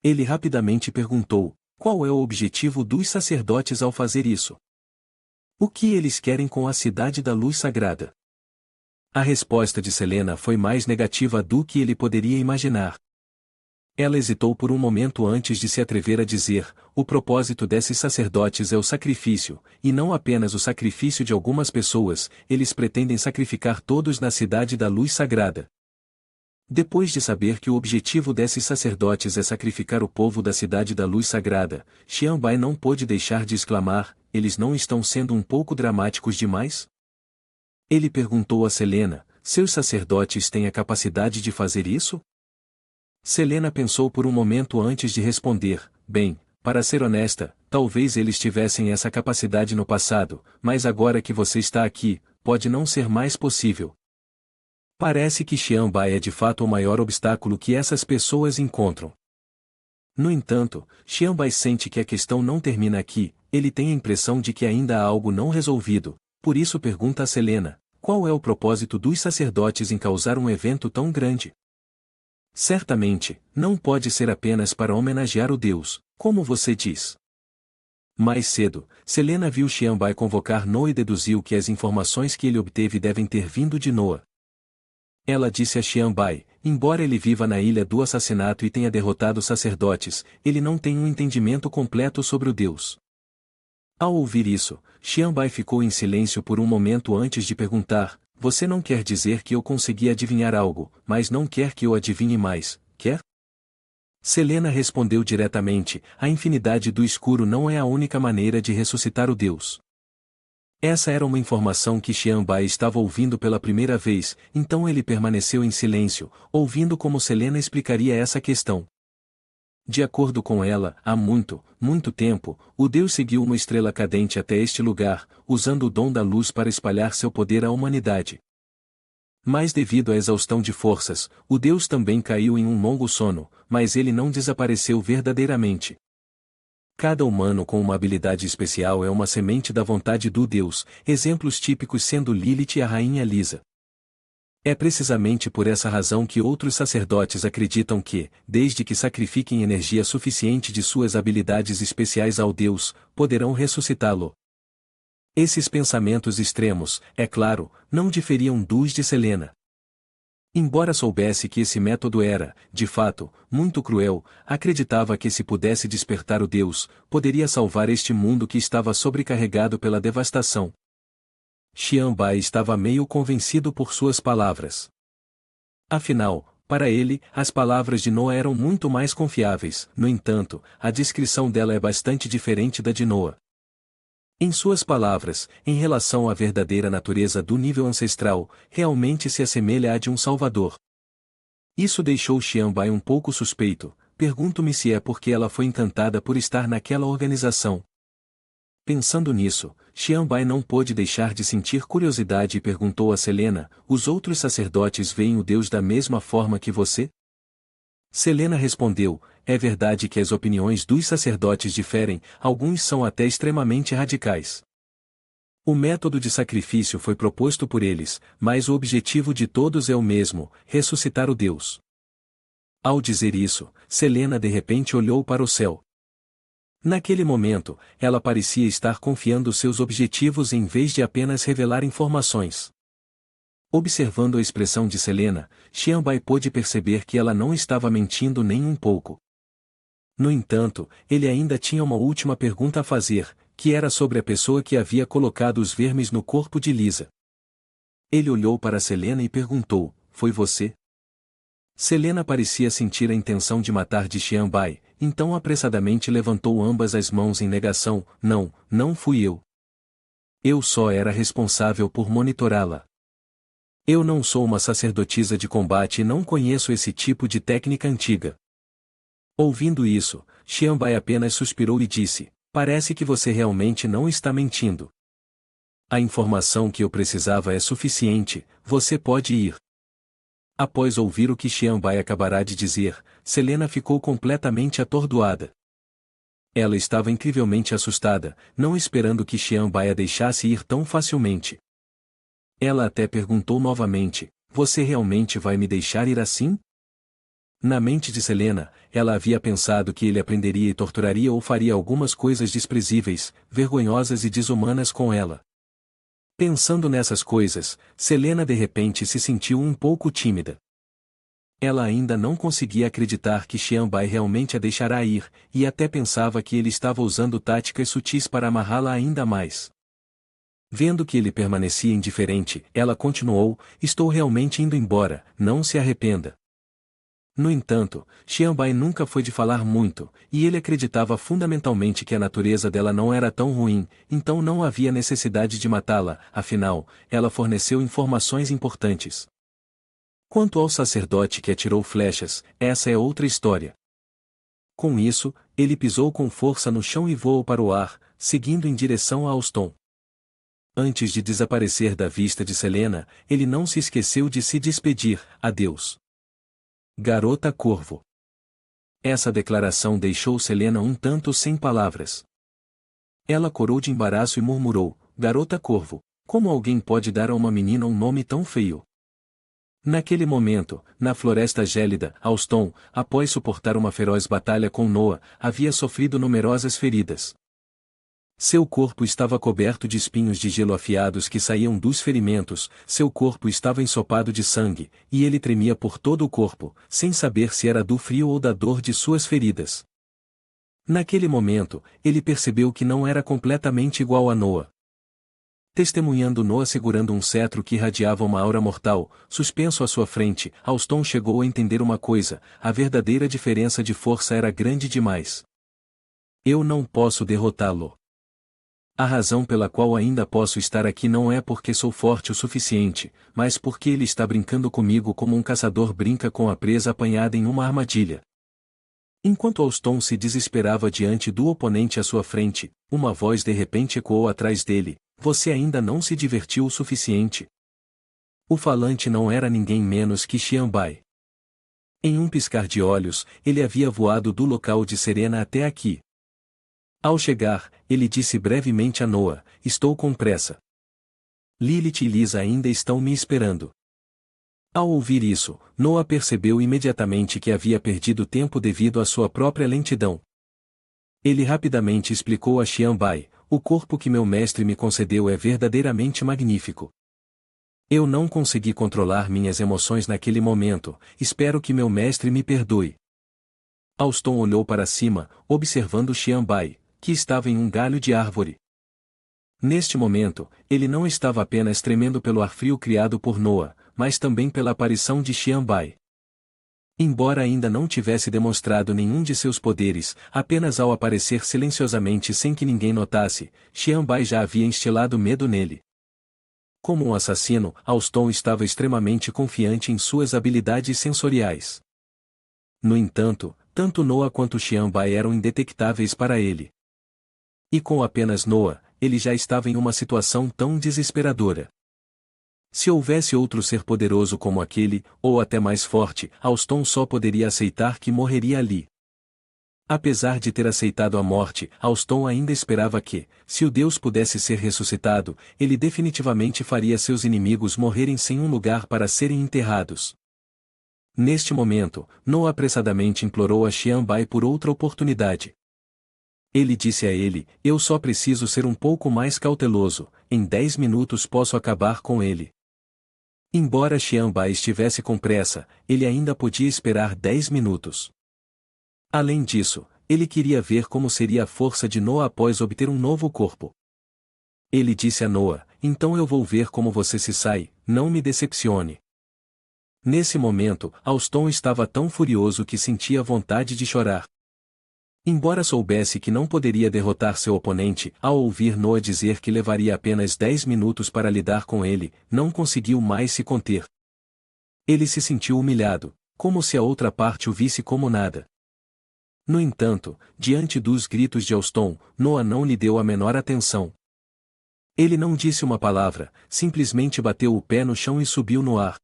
Ele rapidamente perguntou, qual é o objetivo dos sacerdotes ao fazer isso? O que eles querem com a cidade da luz sagrada? A resposta de Selena foi mais negativa do que ele poderia imaginar. Ela hesitou por um momento antes de se atrever a dizer, o propósito desses sacerdotes é o sacrifício, e não apenas o sacrifício de algumas pessoas, eles pretendem sacrificar todos na cidade da luz sagrada. Depois de saber que o objetivo desses sacerdotes é sacrificar o povo da cidade da luz sagrada, Xianbai não pôde deixar de exclamar, eles não estão sendo um pouco dramáticos demais? Ele perguntou a Selena, seus sacerdotes têm a capacidade de fazer isso? Selena pensou por um momento antes de responder, bem, para ser honesta, talvez eles tivessem essa capacidade no passado, mas agora que você está aqui, pode não ser mais possível. Parece que Xianbai é de fato o maior obstáculo que essas pessoas encontram. No entanto, Xianbai sente que a questão não termina aqui, ele tem a impressão de que ainda há algo não resolvido, por isso pergunta a Selena, qual é o propósito dos sacerdotes em causar um evento tão grande? Certamente, não pode ser apenas para homenagear o deus, como você diz. Mais cedo, Selena viu Xianbai convocar Noa e deduziu que as informações que ele obteve devem ter vindo de Noa. Ela disse a Xianbai, embora ele viva na ilha do assassinato e tenha derrotado os sacerdotes, ele não tem um entendimento completo sobre o deus. Ao ouvir isso, Xianbai ficou em silêncio por um momento antes de perguntar, você não quer dizer que eu consegui adivinhar algo, mas não quer que eu adivinhe mais, quer? Selena respondeu diretamente, a infinidade do escuro não é a única maneira de ressuscitar o deus. Essa era uma informação que Xianbai estava ouvindo pela primeira vez, então ele permaneceu em silêncio, ouvindo como Selena explicaria essa questão. De acordo com ela, há muito, muito tempo, o Deus seguiu uma estrela cadente até este lugar, usando o dom da luz para espalhar seu poder à humanidade. Mas devido à exaustão de forças, o Deus também caiu em um longo sono, mas ele não desapareceu verdadeiramente. Cada humano com uma habilidade especial é uma semente da vontade do Deus, exemplos típicos sendo Lilith e a rainha Lisa. É precisamente por essa razão que outros sacerdotes acreditam que, desde que sacrifiquem energia suficiente de suas habilidades especiais ao Deus, poderão ressuscitá-lo. Esses pensamentos extremos, é claro, não diferiam dos de Selena. Embora soubesse que esse método era, de fato, muito cruel, acreditava que se pudesse despertar o Deus, poderia salvar este mundo que estava sobrecarregado pela devastação. Xianbai estava meio convencido por suas palavras. Afinal, para ele, as palavras de Noa eram muito mais confiáveis, no entanto, a descrição dela é bastante diferente da de Noa. Em suas palavras, em relação à verdadeira natureza do nível ancestral, realmente se assemelha à de um Salvador. Isso deixou Xianbai um pouco suspeito, pergunto-me se é porque ela foi encantada por estar naquela organização. Pensando nisso, Xianbai não pôde deixar de sentir curiosidade e perguntou a Selena, os outros sacerdotes veem o Deus da mesma forma que você? Selena respondeu, é verdade que as opiniões dos sacerdotes diferem, alguns são até extremamente radicais. O método de sacrifício foi proposto por eles, mas o objetivo de todos é o mesmo, ressuscitar o Deus. Ao dizer isso, Selena de repente olhou para o céu. Naquele momento, ela parecia estar confiando seus objetivos em vez de apenas revelar informações. Observando a expressão de Selena, Xianbai pôde perceber que ela não estava mentindo nem um pouco. No entanto, ele ainda tinha uma última pergunta a fazer, que era sobre a pessoa que havia colocado os vermes no corpo de Lisa. Ele olhou para Selena e perguntou, foi você? Selena parecia sentir a intenção de matar de Xianbai, então apressadamente levantou ambas as mãos em negação, não, não fui eu. Eu só era responsável por monitorá-la. Eu não sou uma sacerdotisa de combate e não conheço esse tipo de técnica antiga. Ouvindo isso, Xianbai apenas suspirou e disse, parece que você realmente não está mentindo. A informação que eu precisava é suficiente, você pode ir. Após ouvir o que Xianbai acabará de dizer, Selena ficou completamente atordoada. Ela estava incrivelmente assustada, não esperando que Xianbai a deixasse ir tão facilmente. Ela até perguntou novamente, você realmente vai me deixar ir assim? Na mente de Selena, ela havia pensado que ele aprenderia e torturaria ou faria algumas coisas desprezíveis, vergonhosas e desumanas com ela. Pensando nessas coisas, Selena de repente se sentiu um pouco tímida. Ela ainda não conseguia acreditar que Xianbai realmente a deixará ir, e até pensava que ele estava usando táticas sutis para amarrá-la ainda mais. Vendo que ele permanecia indiferente, ela continuou, estou realmente indo embora, não se arrependa. No entanto, Xianbai nunca foi de falar muito, e ele acreditava fundamentalmente que a natureza dela não era tão ruim, então não havia necessidade de matá-la, afinal, ela forneceu informações importantes. Quanto ao sacerdote que atirou flechas, essa é outra história. Com isso, ele pisou com força no chão e voou para o ar, seguindo em direção a Austin. Antes de desaparecer da vista de Selena, ele não se esqueceu de se despedir. Adeus. Garota Corvo. Essa declaração deixou Selena um tanto sem palavras. Ela corou de embaraço e murmurou: Garota Corvo, como alguém pode dar a uma menina um nome tão feio? Naquele momento, na floresta gélida, Austin, após suportar uma feroz batalha com Noah, havia sofrido numerosas feridas. Seu corpo estava coberto de espinhos de gelo afiados que saíam dos ferimentos, seu corpo estava ensopado de sangue, e ele tremia por todo o corpo, sem saber se era do frio ou da dor de suas feridas. Naquele momento, ele percebeu que não era completamente igual a Noah. Testemunhando Noah segurando um cetro que irradiava uma aura mortal, suspenso à sua frente, Austin chegou a entender uma coisa: a verdadeira diferença de força era grande demais. Eu não posso derrotá-lo. A razão pela qual ainda posso estar aqui não é porque sou forte o suficiente, mas porque ele está brincando comigo como um caçador brinca com a presa apanhada em uma armadilha. Enquanto Austin se desesperava diante do oponente à sua frente, uma voz de repente ecoou atrás dele: Você ainda não se divertiu o suficiente? O falante não era ninguém menos que Xianbai. Em um piscar de olhos, ele havia voado do local de Serena até aqui. Ao chegar, ele disse brevemente a Noah: Estou com pressa. Lilith e Lisa ainda estão me esperando. Ao ouvir isso, Noah percebeu imediatamente que havia perdido tempo devido à sua própria lentidão. Ele rapidamente explicou a Xianbai: O corpo que meu mestre me concedeu é verdadeiramente magnífico. Eu não consegui controlar minhas emoções naquele momento, espero que meu mestre me perdoe. Austin olhou para cima, observando Xianbai, que estava em um galho de árvore. Neste momento, ele não estava apenas tremendo pelo ar frio criado por Noah, mas também pela aparição de Xianbai. Embora ainda não tivesse demonstrado nenhum de seus poderes, apenas ao aparecer silenciosamente sem que ninguém notasse, Xianbai já havia instilado medo nele. Como um assassino, Austin estava extremamente confiante em suas habilidades sensoriais. No entanto, tanto Noah quanto Xianbai eram indetectáveis para ele. E com apenas Noah, ele já estava em uma situação tão desesperadora. Se houvesse outro ser poderoso como aquele, ou até mais forte, Austin só poderia aceitar que morreria ali. Apesar de ter aceitado a morte, Austin ainda esperava que, se o Deus pudesse ser ressuscitado, ele definitivamente faria seus inimigos morrerem sem um lugar para serem enterrados. Neste momento, Noah apressadamente implorou a Xianbai por outra oportunidade. Ele disse a ele: Eu só preciso ser um pouco mais cauteloso, em 10 minutos posso acabar com ele. Embora Xianbai estivesse com pressa, ele ainda podia esperar 10 minutos. Além disso, ele queria ver como seria a força de Noah após obter um novo corpo. Ele disse a Noah: Então eu vou ver como você se sai, não me decepcione. Nesse momento, Austin estava tão furioso que sentia vontade de chorar. Embora soubesse que não poderia derrotar seu oponente, ao ouvir Noah dizer que levaria apenas 10 minutos para lidar com ele, não conseguiu mais se conter. Ele se sentiu humilhado, como se a outra parte o visse como nada. No entanto, diante dos gritos de Austin, Noah não lhe deu a menor atenção. Ele não disse uma palavra, simplesmente bateu o pé no chão e subiu no ar.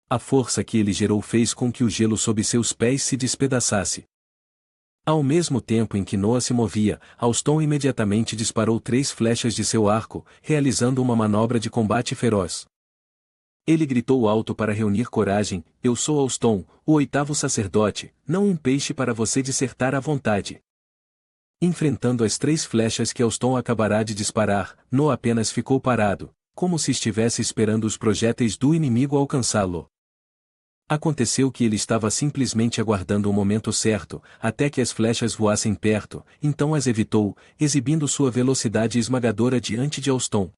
A força que ele gerou fez com que o gelo sob seus pés se despedaçasse. Ao mesmo tempo em que Noah se movia, Austin imediatamente disparou 3 flechas de seu arco, realizando uma manobra de combate feroz. Ele gritou alto para reunir coragem: Eu sou Austin, o 8º sacerdote, não um peixe para você dissertar à vontade. Enfrentando as 3 flechas que Austin acabará de disparar, Noah apenas ficou parado, como se estivesse esperando os projéteis do inimigo alcançá-lo. Aconteceu que ele estava simplesmente aguardando o momento certo, até que as flechas voassem perto, então as evitou, exibindo sua velocidade esmagadora diante de Austin.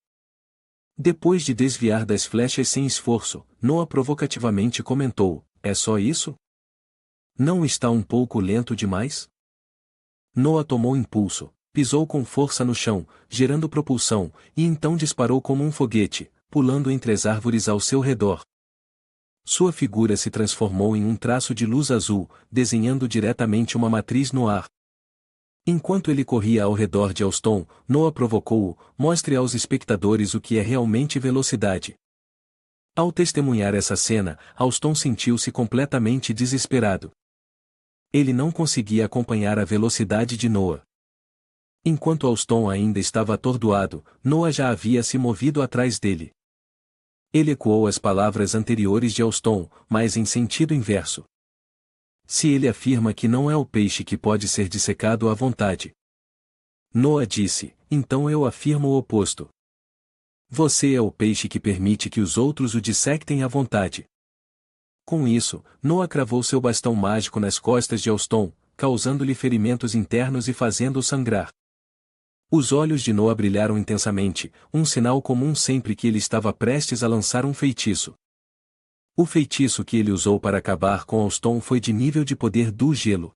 Depois de desviar das flechas sem esforço, Noah provocativamente comentou: É só isso? Não está um pouco lento demais? Noah tomou impulso, pisou com força no chão, gerando propulsão, e então disparou como um foguete, pulando entre as árvores ao seu redor. Sua figura se transformou em um traço de luz azul, desenhando diretamente uma matriz no ar. Enquanto ele corria ao redor de Austin, Noah provocou-o: mostre aos espectadores o que é realmente velocidade. Ao testemunhar essa cena, Austin sentiu-se completamente desesperado. Ele não conseguia acompanhar a velocidade de Noah. Enquanto Austin ainda estava atordoado, Noah já havia se movido atrás dele. Ele ecoou as palavras anteriores de Austin, mas em sentido inverso. Se ele afirma que não é o peixe que pode ser dissecado à vontade, Noah disse, então eu afirmo o oposto. Você é o peixe que permite que os outros o dissectem à vontade. Com isso, Noah cravou seu bastão mágico nas costas de Austin, causando-lhe ferimentos internos e fazendo-o sangrar. Os olhos de Noah brilharam intensamente, um sinal comum sempre que ele estava prestes a lançar um feitiço. O feitiço que ele usou para acabar com Austin foi de nível de poder do gelo.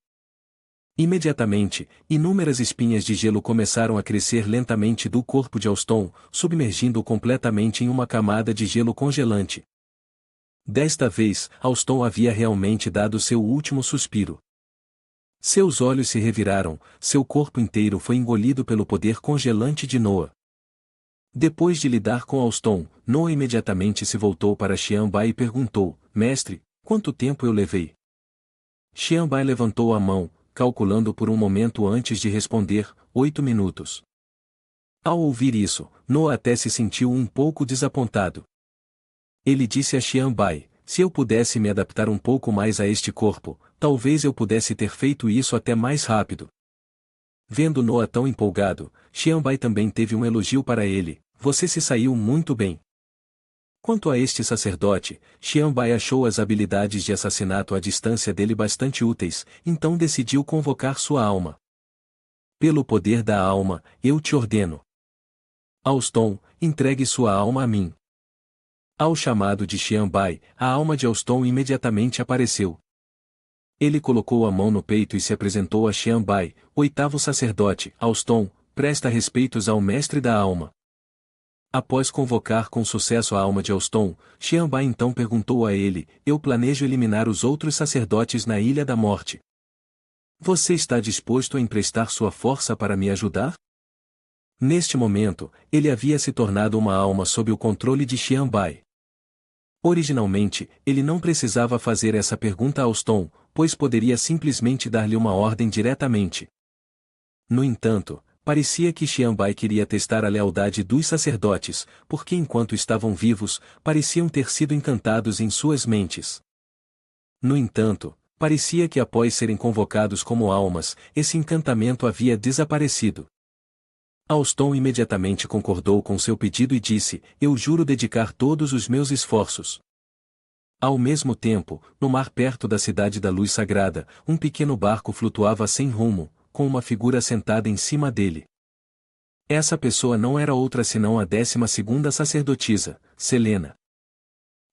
Imediatamente, inúmeras espinhas de gelo começaram a crescer lentamente do corpo de Austin, submergindo-o completamente em uma camada de gelo congelante. Desta vez, Austin havia realmente dado seu último suspiro. Seus olhos se reviraram, seu corpo inteiro foi engolido pelo poder congelante de Noah. Depois de lidar com Austin, Noah imediatamente se voltou para Xianbai e perguntou: Mestre, quanto tempo eu levei? Xianbai levantou a mão, calculando por um momento antes de responder: 8 minutos. Ao ouvir isso, Noah até se sentiu um pouco desapontado. Ele disse a Xianbai: se eu pudesse me adaptar um pouco mais a este corpo, talvez eu pudesse ter feito isso até mais rápido. Vendo Noah tão empolgado, Xianbai também teve um elogio para ele: você se saiu muito bem. Quanto a este sacerdote, Xianbai achou as habilidades de assassinato à distância dele bastante úteis, então decidiu convocar sua alma. Pelo poder da alma, eu te ordeno. Austin, entregue sua alma a mim. Ao chamado de Xianbai, a alma de Austin imediatamente apareceu. Ele colocou a mão no peito e se apresentou a Xianbai: oitavo sacerdote, Austin, presta respeitos ao mestre da alma. Após convocar com sucesso a alma de Austin, Xianbai então perguntou a ele: eu planejo eliminar os outros sacerdotes na Ilha da Morte. Você está disposto a emprestar sua força para me ajudar? Neste momento, ele havia se tornado uma alma sob o controle de Xianbai. Originalmente, ele não precisava fazer essa pergunta a Austin, pois poderia simplesmente dar-lhe uma ordem diretamente. No entanto, parecia que Xianbai queria testar a lealdade dos sacerdotes, porque enquanto estavam vivos, pareciam ter sido encantados em suas mentes. No entanto, parecia que após serem convocados como almas, esse encantamento havia desaparecido. Austin imediatamente concordou com seu pedido e disse: eu juro dedicar todos os meus esforços. Ao mesmo tempo, no mar perto da Cidade da Luz Sagrada, um pequeno barco flutuava sem rumo, com uma figura sentada em cima dele. Essa pessoa não era outra senão a 12ª sacerdotisa, Selena.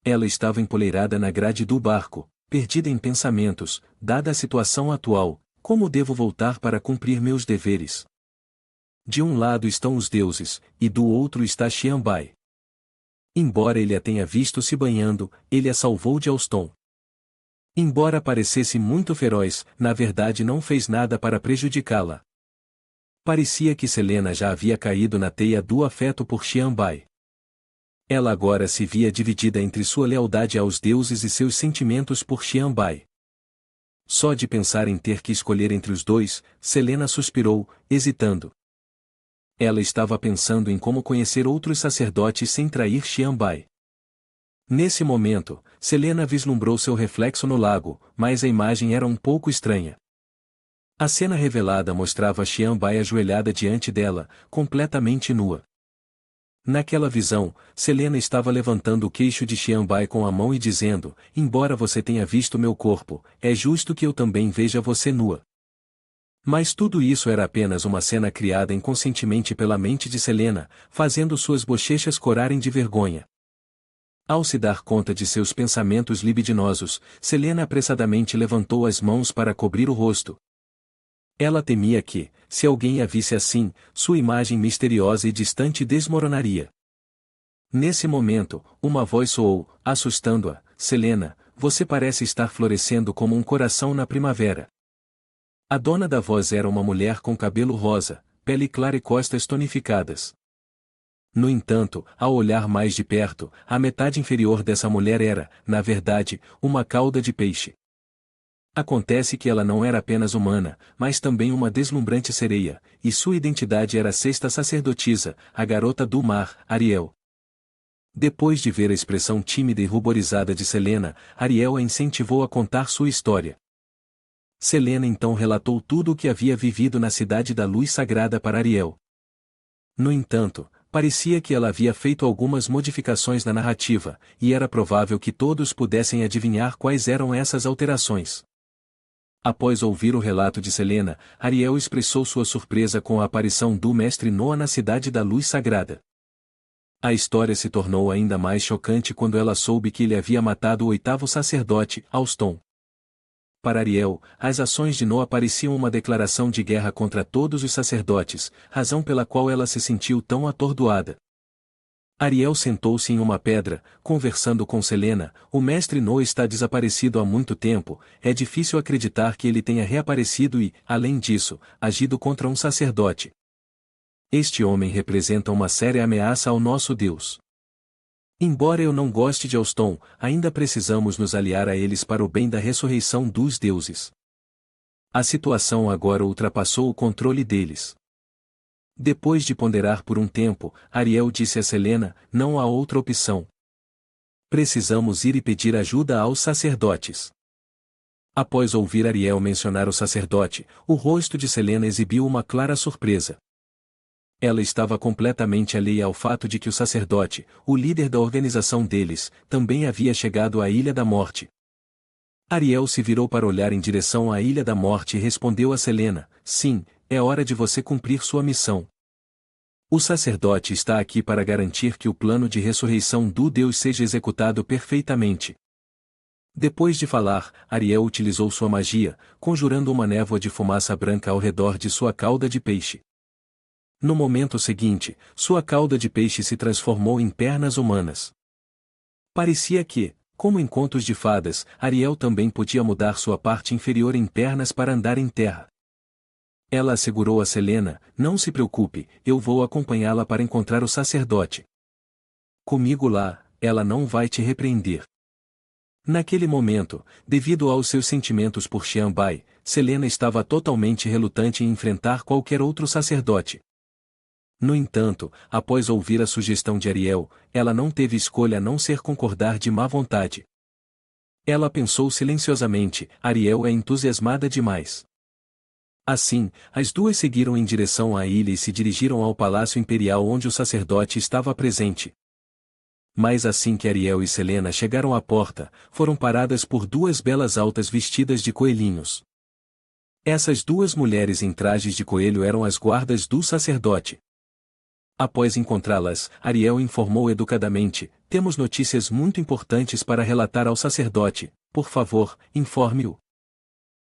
Ela estava empoleirada na grade do barco, perdida em pensamentos: dada a situação atual, como devo voltar para cumprir meus deveres? De um lado estão os deuses, e do outro está Xianbai. Embora ele a tenha visto se banhando, ele a salvou de Austin. Embora parecesse muito feroz, na verdade não fez nada para prejudicá-la. Parecia que Selena já havia caído na teia do afeto por Xianbai. Ela agora se via dividida entre sua lealdade aos deuses e seus sentimentos por Xianbai. Só de pensar em ter que escolher entre os dois, Selena suspirou, hesitando. Ela estava pensando em como conhecer outros sacerdotes sem trair Xianbai. Nesse momento, Selena vislumbrou seu reflexo no lago, mas a imagem era um pouco estranha. A cena revelada mostrava Xianbai ajoelhada diante dela, completamente nua. Naquela visão, Selena estava levantando o queixo de Xianbai com a mão e dizendo: embora você tenha visto meu corpo, é justo que eu também veja você nua. Mas tudo isso era apenas uma cena criada inconscientemente pela mente de Selena, fazendo suas bochechas corarem de vergonha. Ao se dar conta de seus pensamentos libidinosos, Selena apressadamente levantou as mãos para cobrir o rosto. Ela temia que, se alguém a visse assim, sua imagem misteriosa e distante desmoronaria. Nesse momento, uma voz soou, assustando-a: Selena, você parece estar florescendo como um coração na primavera. A dona da voz era uma mulher com cabelo rosa, pele clara e costas tonificadas. No entanto, ao olhar mais de perto, a metade inferior dessa mulher era, na verdade, uma cauda de peixe. Acontece que ela não era apenas humana, mas também uma deslumbrante sereia, e sua identidade era a sexta sacerdotisa, a garota do mar, Ariel. Depois de ver a expressão tímida e ruborizada de Selena, Ariel a incentivou a contar sua história. Selena então relatou tudo o que havia vivido na cidade da luz sagrada para Ariel. No entanto, parecia que ela havia feito algumas modificações na narrativa, e era provável que todos pudessem adivinhar quais eram essas alterações. Após ouvir o relato de Selena, Ariel expressou sua surpresa com a aparição do Mestre Noa na cidade da luz sagrada. A história se tornou ainda mais chocante quando ela soube que ele havia matado o oitavo sacerdote, Auston. Para Ariel, as ações de Noa pareciam uma declaração de guerra contra todos os sacerdotes, razão pela qual ela se sentiu tão atordoada. Ariel sentou-se em uma pedra, conversando com Selena: o mestre Noa está desaparecido há muito tempo, é difícil acreditar que ele tenha reaparecido e, além disso, agido contra um sacerdote. Este homem representa uma séria ameaça ao nosso Deus. Embora eu não goste de Auston, ainda precisamos nos aliar a eles para o bem da ressurreição dos deuses. A situação agora ultrapassou o controle deles. Depois de ponderar por um tempo, Ariel disse a Selena: não há outra opção. Precisamos ir e pedir ajuda aos sacerdotes. Após ouvir Ariel mencionar o sacerdote, o rosto de Selena exibiu uma clara surpresa. Ela estava completamente alheia ao fato de que o sacerdote, o líder da organização deles, também havia chegado à Ilha da Morte. Ariel se virou para olhar em direção à Ilha da Morte e respondeu a Selena: sim, é hora de você cumprir sua missão. O sacerdote está aqui para garantir que o plano de ressurreição do Deus seja executado perfeitamente. Depois de falar, Ariel utilizou sua magia, conjurando uma névoa de fumaça branca ao redor de sua cauda de peixe. No momento seguinte, sua cauda de peixe se transformou em pernas humanas. Parecia que, como em contos de fadas, Ariel também podia mudar sua parte inferior em pernas para andar em terra. Ela assegurou a Selena: não se preocupe, eu vou acompanhá-la para encontrar o sacerdote. Comigo lá, ela não vai te repreender. Naquele momento, devido aos seus sentimentos por Xianbai, Selena estava totalmente relutante em enfrentar qualquer outro sacerdote. No entanto, após ouvir a sugestão de Ariel, ela não teve escolha a não ser concordar de má vontade. Ela pensou silenciosamente: Ariel é entusiasmada demais. Assim, as duas seguiram em direção à ilha e se dirigiram ao palácio imperial onde o sacerdote estava presente. Mas assim que Ariel e Selena chegaram à porta, foram paradas por duas belas altas vestidas de coelhinhos. Essas duas mulheres em trajes de coelho eram as guardas do sacerdote. Após encontrá-las, Ariel informou educadamente: temos notícias muito importantes para relatar ao sacerdote, por favor, informe-o.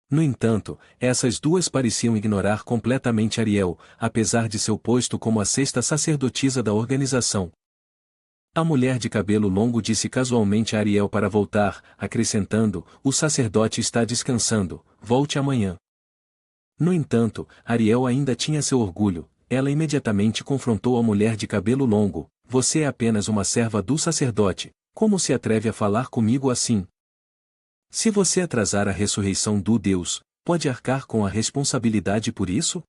No entanto, essas duas pareciam ignorar completamente Ariel, apesar de seu posto como a sexta sacerdotisa da organização. A mulher de cabelo longo disse casualmente a Ariel para voltar, acrescentando: o sacerdote está descansando, volte amanhã. No entanto, Ariel ainda tinha seu orgulho. Ela imediatamente confrontou a mulher de cabelo longo: você é apenas uma serva do sacerdote, como se atreve a falar comigo assim? Se você atrasar a ressurreição do Deus, pode arcar com a responsabilidade por isso?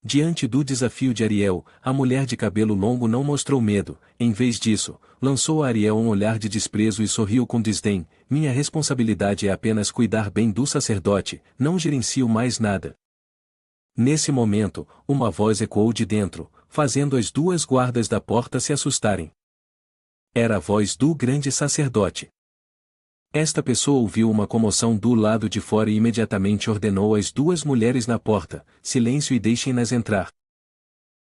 Diante do desafio de Ariel, a mulher de cabelo longo não mostrou medo, em vez disso, lançou a Ariel um olhar de desprezo e sorriu com desdém: minha responsabilidade é apenas cuidar bem do sacerdote, não gerencio mais nada. Nesse momento, uma voz ecoou de dentro, fazendo as duas guardas da porta se assustarem. Era a voz do grande sacerdote. Esta pessoa ouviu uma comoção do lado de fora e imediatamente ordenou às duas mulheres na porta: silêncio e deixem-nas entrar.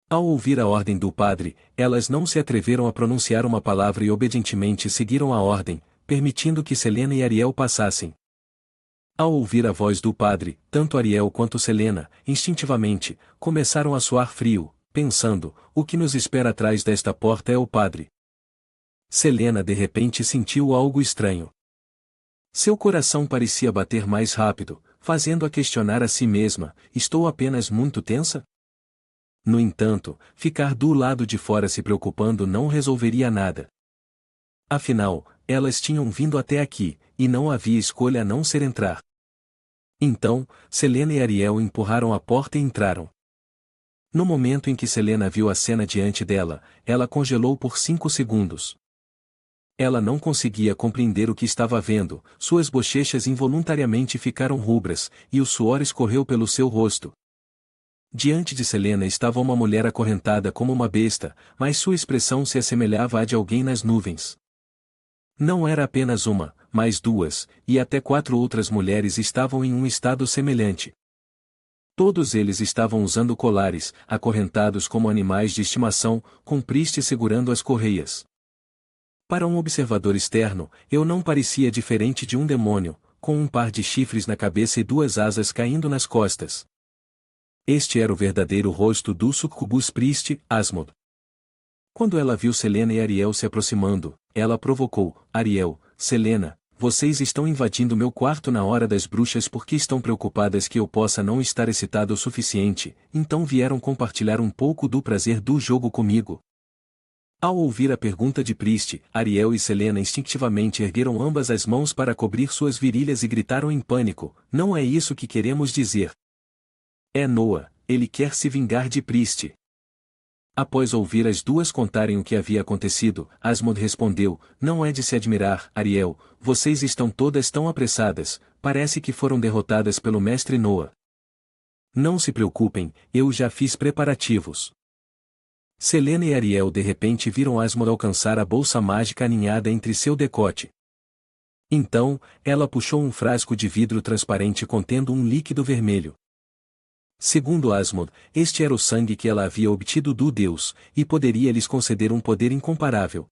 Ao ouvir a ordem do padre, elas não se atreveram a pronunciar uma palavra e obedientemente seguiram a ordem, permitindo que Selena e Ariel passassem. Ao ouvir a voz do padre, tanto Ariel quanto Selena, instintivamente, começaram a suar frio, pensando: o que nos espera atrás desta porta é o padre. Selena de repente sentiu algo estranho. Seu coração parecia bater mais rápido, fazendo-a questionar a si mesma: estou apenas muito tensa? No entanto, ficar do lado de fora se preocupando não resolveria nada. Afinal, elas tinham vindo até aqui, e não havia escolha a não ser entrar. Então, Selena e Ariel empurraram a porta e entraram. No momento em que Selena viu a cena diante dela, ela congelou por 5 segundos. Ela não conseguia compreender o que estava vendo, suas bochechas involuntariamente ficaram rubras, e o suor escorreu pelo seu rosto. Diante de Selena estava uma mulher acorrentada como uma besta, mas sua expressão se assemelhava à de alguém nas nuvens. Não era apenas uma, mas 2, e até 4 outras mulheres estavam em um estado semelhante. Todos eles estavam usando colares, acorrentados como animais de estimação, com Priste segurando as correias. Para um observador externo, eu não parecia diferente de um demônio, com um par de chifres na cabeça e 2 asas caindo nas costas. Este era o verdadeiro rosto do sucubus Priste, Asmod. Quando ela viu Selena e Ariel se aproximando, ela provocou: Ariel, Selena, vocês estão invadindo meu quarto na hora das bruxas porque estão preocupadas que eu possa não estar excitado o suficiente, então vieram compartilhar um pouco do prazer do jogo comigo. Ao ouvir a pergunta de Priste, Ariel e Selena instintivamente ergueram ambas as mãos para cobrir suas virilhas e gritaram em pânico: não é isso que queremos dizer. É Noah, ele quer se vingar de Priste. Após ouvir as 2 contarem o que havia acontecido, Asmod respondeu: não é de se admirar, Ariel, vocês estão todas tão apressadas, parece que foram derrotadas pelo mestre Noah. Não se preocupem, eu já fiz preparativos. Selena e Ariel de repente viram Asmod alcançar a bolsa mágica aninhada entre seu decote. Então, ela puxou um frasco de vidro transparente contendo um líquido vermelho. Segundo Asmod, este era o sangue que ela havia obtido do Deus, e poderia lhes conceder um poder incomparável.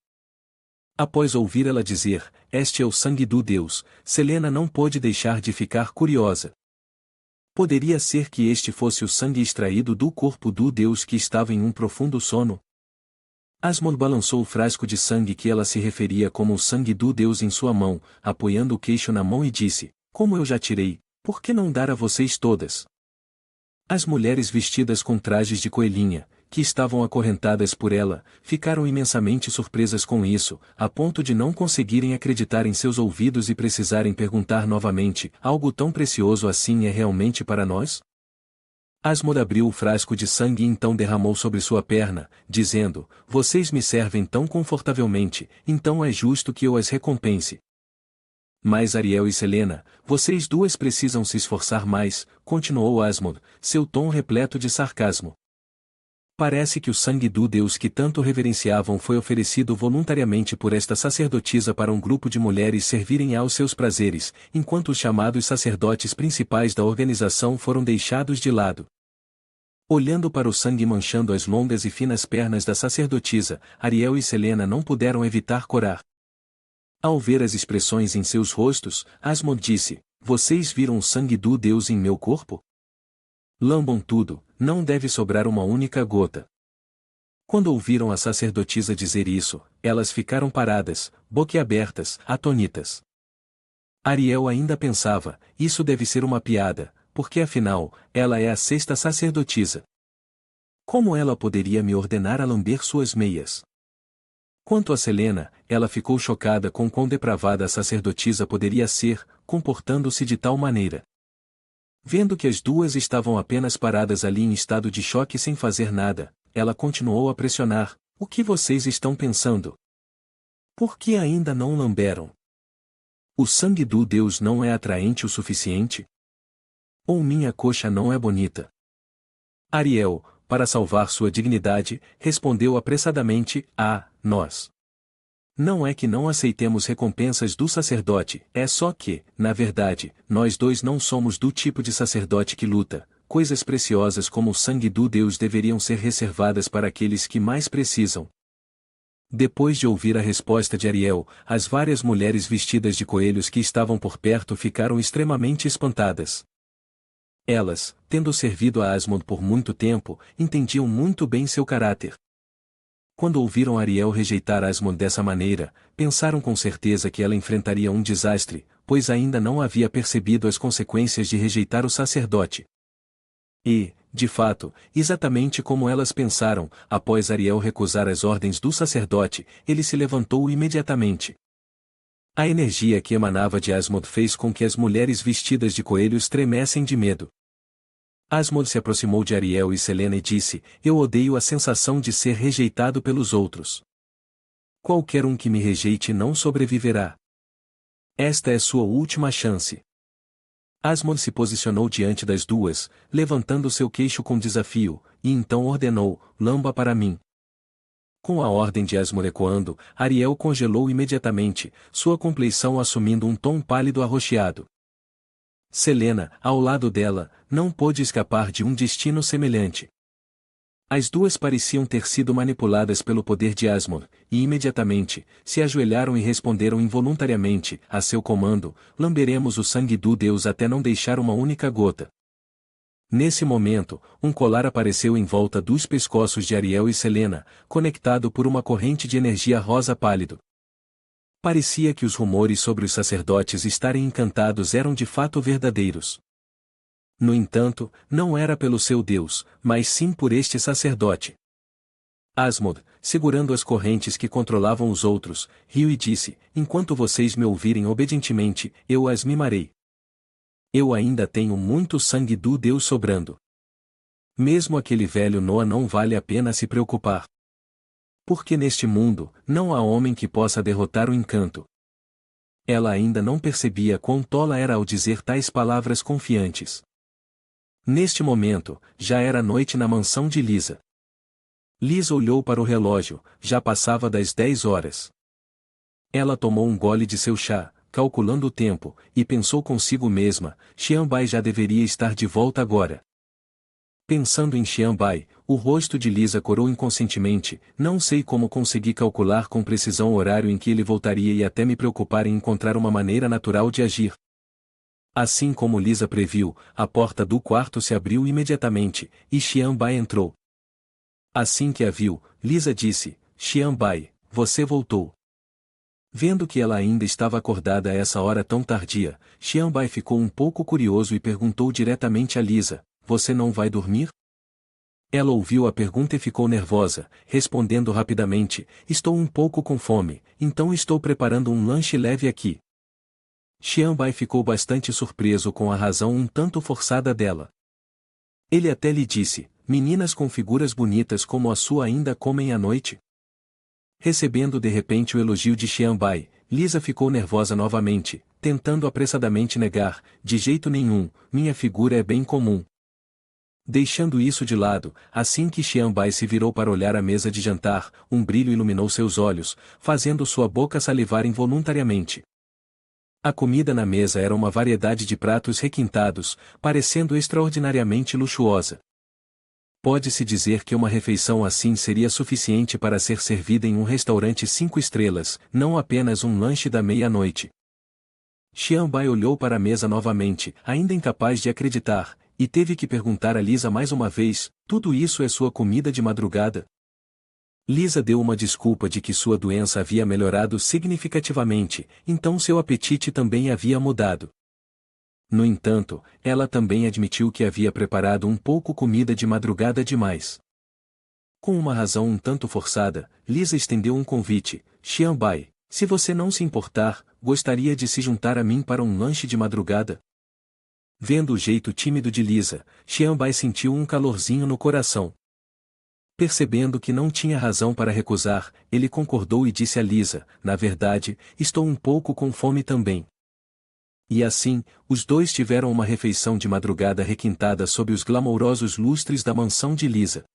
Após ouvir ela dizer: este é o sangue do Deus, Selena não pôde deixar de ficar curiosa. Poderia ser que este fosse o sangue extraído do corpo do Deus que estava em um profundo sono? Asmod balançou o frasco de sangue que ela se referia como o sangue do Deus em sua mão, apoiando o queixo na mão e disse: como eu já tirei, por que não dar a vocês todas? As mulheres vestidas com trajes de coelhinha, que estavam acorrentadas por ela, ficaram imensamente surpresas com isso, a ponto de não conseguirem acreditar em seus ouvidos e precisarem perguntar novamente: algo tão precioso assim é realmente para nós? Asmod abriu o frasco de sangue e então derramou sobre sua perna, dizendo: vocês me servem tão confortavelmente, então é justo que eu as recompense. Mas Ariel e Selena, vocês 2 precisam se esforçar mais, continuou Asmod, seu tom repleto de sarcasmo. Parece que o sangue do Deus que tanto reverenciavam foi oferecido voluntariamente por esta sacerdotisa para um grupo de mulheres servirem aos seus prazeres, enquanto os chamados sacerdotes principais da organização foram deixados de lado. Olhando para o sangue manchando as longas e finas pernas da sacerdotisa, Ariel e Selena não puderam evitar corar. Ao ver as expressões em seus rostos, Asmod disse: vocês viram o sangue do Deus em meu corpo? Lambam tudo, não deve sobrar uma única gota. Quando ouviram a sacerdotisa dizer isso, elas ficaram paradas, boquiabertas, atônitas. Ariel ainda pensava: isso deve ser uma piada, porque afinal, ela é a 6ª sacerdotisa. Como ela poderia me ordenar a lamber suas meias? Quanto a Selena, ela ficou chocada com quão depravada a sacerdotisa poderia ser, comportando-se de tal maneira. Vendo que as 2 estavam apenas paradas ali em estado de choque sem fazer nada, ela continuou a pressionar: o que vocês estão pensando? Por que ainda não lamberam? O sangue do Deus não é atraente o suficiente? Ou minha coxa não é bonita? Ariel, para salvar sua dignidade, respondeu apressadamente: nós. Não é que não aceitemos recompensas do sacerdote, é só que, na verdade, nós 2 não somos do tipo de sacerdote que luta. Coisas preciosas como o sangue do Deus deveriam ser reservadas para aqueles que mais precisam. Depois de ouvir a resposta de Ariel, as várias mulheres vestidas de coelhos que estavam por perto ficaram extremamente espantadas. Elas, tendo servido a Asmod por muito tempo, entendiam muito bem seu caráter. Quando ouviram Ariel rejeitar Asmod dessa maneira, pensaram com certeza que ela enfrentaria um desastre, pois ainda não havia percebido as consequências de rejeitar o sacerdote. E, de fato, exatamente como elas pensaram, após Ariel recusar as ordens do sacerdote, ele se levantou imediatamente. A energia que emanava de Asmod fez com que as mulheres vestidas de coelhos tremessem de medo. Asmod se aproximou de Ariel e Selena e disse: Eu odeio a sensação de ser rejeitado pelos outros. Qualquer um que me rejeite não sobreviverá. Esta é sua última chance. Asmod se posicionou diante das duas, levantando seu queixo com desafio, e então ordenou: Lamba para mim. Com a ordem de Asmod ecoando, Ariel congelou imediatamente, sua compleição assumindo um tom pálido arroxeado. Selena, ao lado dela, não pôde escapar de um destino semelhante. As duas pareciam ter sido manipuladas pelo poder de Asmod, e imediatamente, se ajoelharam e responderam involuntariamente, a seu comando: Lamberemos o sangue do Deus até não deixar uma única gota. Nesse momento, um colar apareceu em volta dos pescoços de Ariel e Selena, conectado por uma corrente de energia rosa pálido. Parecia que os rumores sobre os sacerdotes estarem encantados eram de fato verdadeiros. No entanto, não era pelo seu Deus, mas sim por este sacerdote. Asmod, segurando as correntes que controlavam os outros, riu e disse: Enquanto vocês me ouvirem obedientemente, eu as mimarei. Eu ainda tenho muito sangue do Deus sobrando. Mesmo aquele velho Noa não vale a pena se preocupar. Porque neste mundo, não há homem que possa derrotar o encanto. Ela ainda não percebia quão tola era ao dizer tais palavras confiantes. Neste momento, já era noite na mansão de Lisa. Lisa olhou para o relógio, já passava das 10 horas. Ela tomou um gole de seu chá, calculando o tempo, e pensou consigo mesma: Xianbai já deveria estar de volta agora. Pensando em Xianbai, o rosto de Lisa corou inconscientemente: Não sei como consegui calcular com precisão o horário em que ele voltaria e até me preocupar em encontrar uma maneira natural de agir. Assim como Lisa previu, a porta do quarto se abriu imediatamente, e Xianbai entrou. Assim que a viu, Lisa disse: Xianbai, você voltou. Vendo que ela ainda estava acordada a essa hora tão tardia, Xianbai ficou um pouco curioso e perguntou diretamente a Lisa: Você não vai dormir? Ela ouviu a pergunta e ficou nervosa, respondendo rapidamente: Estou um pouco com fome, então estou preparando um lanche leve aqui. Xianbai ficou bastante surpreso com a razão um tanto forçada dela. Ele até lhe disse: Meninas com figuras bonitas como a sua ainda comem à noite? Recebendo de repente o elogio de Xianbai, Lisa ficou nervosa novamente, tentando apressadamente negar: De jeito nenhum, minha figura é bem comum. Deixando isso de lado, assim que Xianbai se virou para olhar a mesa de jantar, um brilho iluminou seus olhos, fazendo sua boca salivar involuntariamente. A comida na mesa era uma variedade de pratos requintados, parecendo extraordinariamente luxuosa. Pode-se dizer que uma refeição assim seria suficiente para ser servida em um restaurante 5 estrelas, não apenas um lanche da meia-noite. Xianbai olhou para a mesa novamente, ainda incapaz de acreditar, e teve que perguntar a Lisa mais uma vez: Tudo isso é sua comida de madrugada? Lisa deu uma desculpa de que sua doença havia melhorado significativamente, então seu apetite também havia mudado. No entanto, ela também admitiu que havia preparado um pouco comida de madrugada demais. Com uma razão um tanto forçada, Lisa estendeu um convite: Xianbai, se você não se importar, gostaria de se juntar a mim para um lanche de madrugada? Vendo o jeito tímido de Lisa, Xianbai sentiu um calorzinho no coração. Percebendo que não tinha razão para recusar, ele concordou e disse a Lisa: Na verdade, estou um pouco com fome também. E assim, os dois tiveram uma refeição de madrugada requintada sob os glamourosos lustres da mansão de Lisa.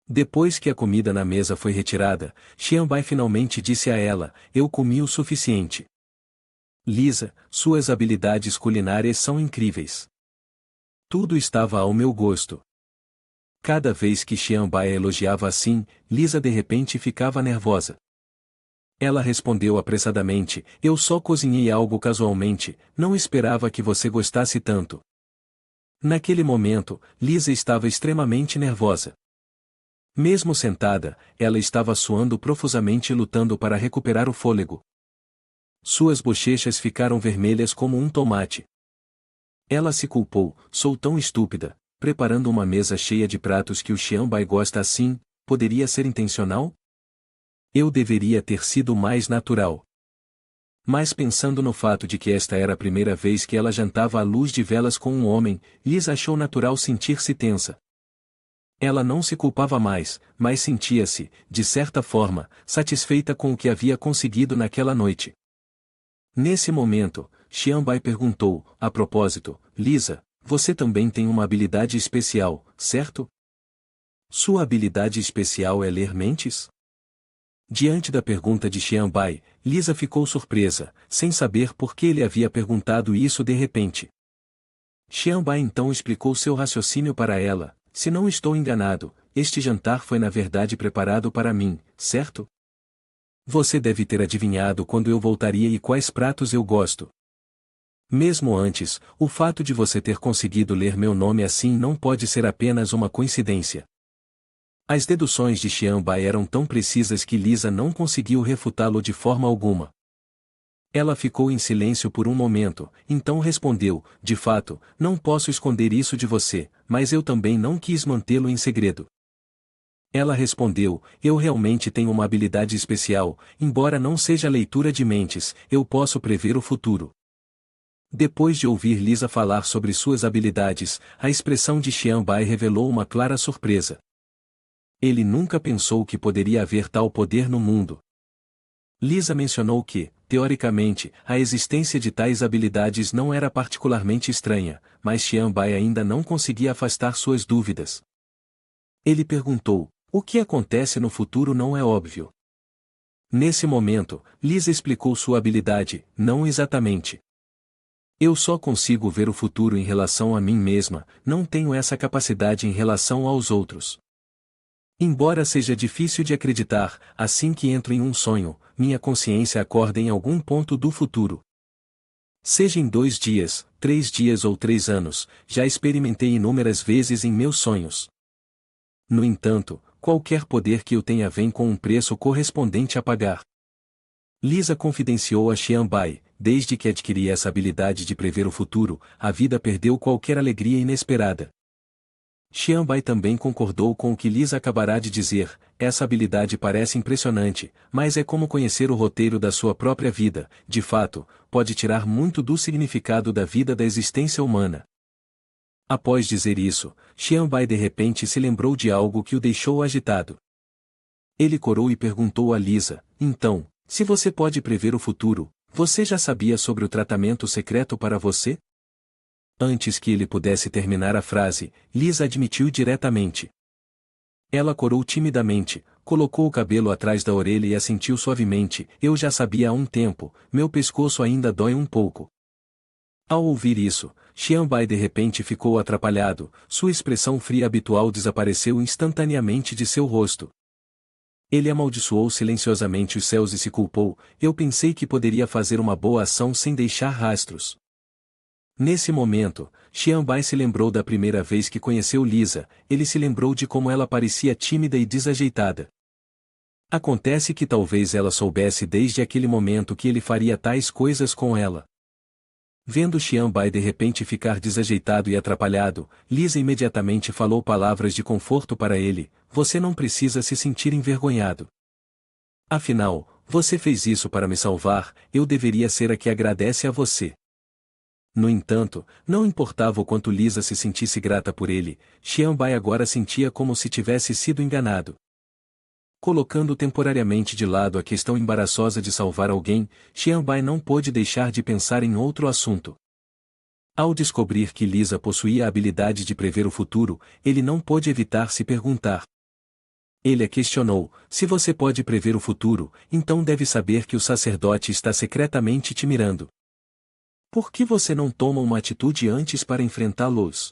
Depois que a comida na mesa foi retirada, Xianbai finalmente disse a ela: Eu comi o suficiente. Lisa, suas habilidades culinárias são incríveis. Tudo estava ao meu gosto. Cada vez que Xianbai a elogiava assim, Lisa de repente ficava nervosa. Ela respondeu apressadamente: Eu só cozinhei algo casualmente, não esperava que você gostasse tanto. Naquele momento, Lisa estava extremamente nervosa. Mesmo sentada, ela estava suando profusamente e lutando para recuperar o fôlego. Suas bochechas ficaram vermelhas como um tomate. Ela se culpou, sou tão estúpida, preparando uma mesa cheia de pratos que o Xianbai gosta assim, poderia ser intencional? Eu deveria ter sido mais natural. Mas pensando no fato de que esta era a primeira vez que ela jantava à luz de velas com um homem, Liz achou natural sentir-se tensa. Ela não se culpava mais, mas sentia-se, de certa forma, satisfeita com o que havia conseguido naquela noite. Nesse momento, Xianbai perguntou, a propósito, Lisa, você também tem uma habilidade especial, certo? Sua habilidade especial é ler mentes? Diante da pergunta de Xianbai, Lisa ficou surpresa, sem saber por que ele havia perguntado isso de repente. Xianbai então explicou seu raciocínio para ela, se não estou enganado, este jantar foi na verdade preparado para mim, certo? Você deve ter adivinhado quando eu voltaria e quais pratos eu gosto. Mesmo antes, o fato de você ter conseguido ler meu nome assim não pode ser apenas uma coincidência. As deduções de Xianbai eram tão precisas que Lisa não conseguiu refutá-lo de forma alguma. Ela ficou em silêncio por um momento, então respondeu, de fato, não posso esconder isso de você, mas eu também não quis mantê-lo em segredo. Ela respondeu, eu realmente tenho uma habilidade especial, embora não seja leitura de mentes, eu posso prever o futuro. Depois de ouvir Lisa falar sobre suas habilidades, a expressão de Xianbai revelou uma clara surpresa. Ele nunca pensou que poderia haver tal poder no mundo. Lisa mencionou que, teoricamente, a existência de tais habilidades não era particularmente estranha, mas Xianbai ainda não conseguia afastar suas dúvidas. Ele perguntou, o que acontece no futuro não é óbvio. Nesse momento, Lisa explicou sua habilidade, não exatamente. Eu só consigo ver o futuro em relação a mim mesma, não tenho essa capacidade em relação aos outros. Embora seja difícil de acreditar, assim que entro em um sonho, minha consciência acorda em algum ponto do futuro. Seja em 2 dias, 3 dias ou 3 anos, já experimentei inúmeras vezes em meus sonhos. No entanto, qualquer poder que eu tenha vem com um preço correspondente a pagar. Lisa confidenciou a Xianbai, desde que adquiri essa habilidade de prever o futuro, a vida perdeu qualquer alegria inesperada. Xianbai também concordou com o que Lisa acabará de dizer, essa habilidade parece impressionante, mas é como conhecer o roteiro da sua própria vida, de fato, pode tirar muito do significado da vida da existência humana. Após dizer isso, Xianbai de repente se lembrou de algo que o deixou agitado. Ele corou e perguntou a Lisa, então, se você pode prever o futuro, você já sabia sobre o tratamento secreto para você? Antes que ele pudesse terminar a frase, Lisa admitiu diretamente. Ela corou timidamente, colocou o cabelo atrás da orelha e assentiu suavemente, eu já sabia há um tempo, meu pescoço ainda dói um pouco. Ao ouvir isso, Xianbai de repente ficou atrapalhado, sua expressão fria habitual desapareceu instantaneamente de seu rosto. Ele amaldiçoou silenciosamente os céus e se culpou, eu pensei que poderia fazer uma boa ação sem deixar rastros. Nesse momento, Xianbai se lembrou da primeira vez que conheceu Lisa, ele se lembrou de como ela parecia tímida e desajeitada. Acontece que talvez ela soubesse desde aquele momento que ele faria tais coisas com ela. Vendo Xianbai de repente ficar desajeitado e atrapalhado, Lisa imediatamente falou palavras de conforto para ele, você não precisa se sentir envergonhado. Afinal, você fez isso para me salvar, eu deveria ser a que agradece a você. No entanto, não importava o quanto Lisa se sentisse grata por ele, Xianbai agora sentia como se tivesse sido enganado. Colocando temporariamente de lado a questão embaraçosa de salvar alguém, Xianbai não pôde deixar de pensar em outro assunto. Ao descobrir que Lisa possuía a habilidade de prever o futuro, ele não pôde evitar se perguntar. Ele a questionou, se você pode prever o futuro, então deve saber que o sacerdote está secretamente te mirando. Por que você não toma uma atitude antes para enfrentá-los?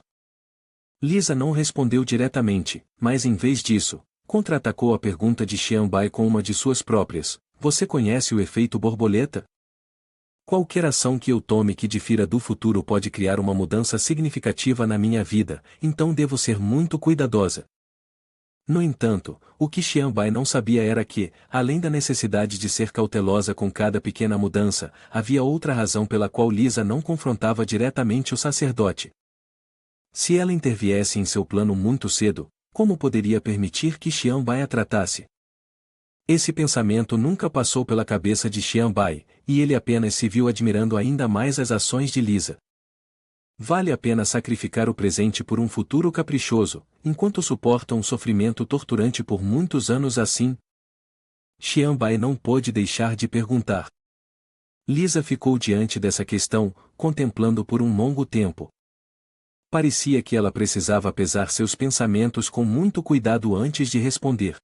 Lisa não respondeu diretamente, mas em vez disso, contra-atacou a pergunta de Xianbai com uma de suas próprias, você conhece o efeito borboleta? Qualquer ação que eu tome que difira do futuro pode criar uma mudança significativa na minha vida, então devo ser muito cuidadosa. No entanto, o que Xianbai não sabia era que, além da necessidade de ser cautelosa com cada pequena mudança, havia outra razão pela qual Lisa não confrontava diretamente o sacerdote. Se ela interviesse em seu plano muito cedo, como poderia permitir que Xianbai a tratasse? Esse pensamento nunca passou pela cabeça de Xianbai, e ele apenas se viu admirando ainda mais as ações de Lisa. Vale a pena sacrificar o presente por um futuro caprichoso, enquanto suporta um sofrimento torturante por muitos anos assim? Xianbai não pôde deixar de perguntar. Lisa ficou diante dessa questão, contemplando por um longo tempo. Parecia que ela precisava pesar seus pensamentos com muito cuidado antes de responder.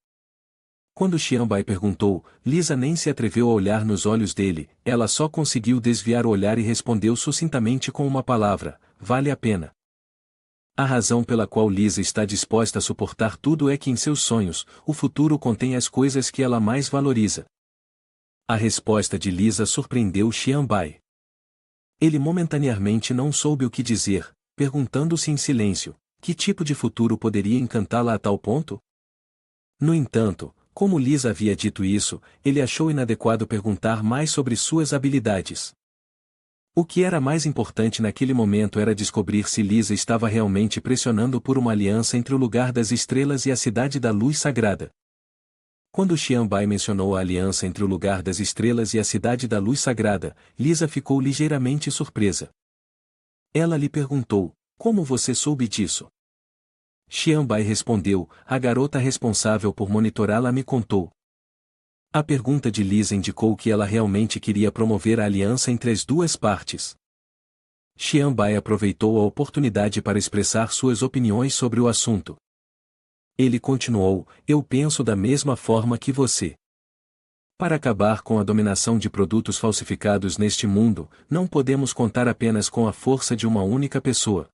Quando Xianbai perguntou, Lisa nem se atreveu a olhar nos olhos dele, ela só conseguiu desviar o olhar e respondeu sucintamente com uma palavra: vale a pena. A razão pela qual Lisa está disposta a suportar tudo é que em seus sonhos, o futuro contém as coisas que ela mais valoriza. A resposta de Lisa surpreendeu Xianbai. Ele momentaneamente não soube o que dizer, perguntando-se em silêncio, que tipo de futuro poderia encantá-la a tal ponto? No entanto, como Lisa havia dito isso, ele achou inadequado perguntar mais sobre suas habilidades. O que era mais importante naquele momento era descobrir se Lisa estava realmente pressionando por uma aliança entre o lugar das estrelas e a cidade da luz sagrada. Quando Xianbai mencionou a aliança entre o lugar das estrelas e a cidade da luz sagrada, Lisa ficou ligeiramente surpresa. Ela lhe perguntou: como você soube disso? Xianbai respondeu: a garota responsável por monitorá-la me contou. A pergunta de Lisa indicou que ela realmente queria promover a aliança entre as duas partes. Xianbai aproveitou a oportunidade para expressar suas opiniões sobre o assunto. Ele continuou: eu penso da mesma forma que você. Para acabar com a dominação de produtos falsificados neste mundo, não podemos contar apenas com a força de uma única pessoa.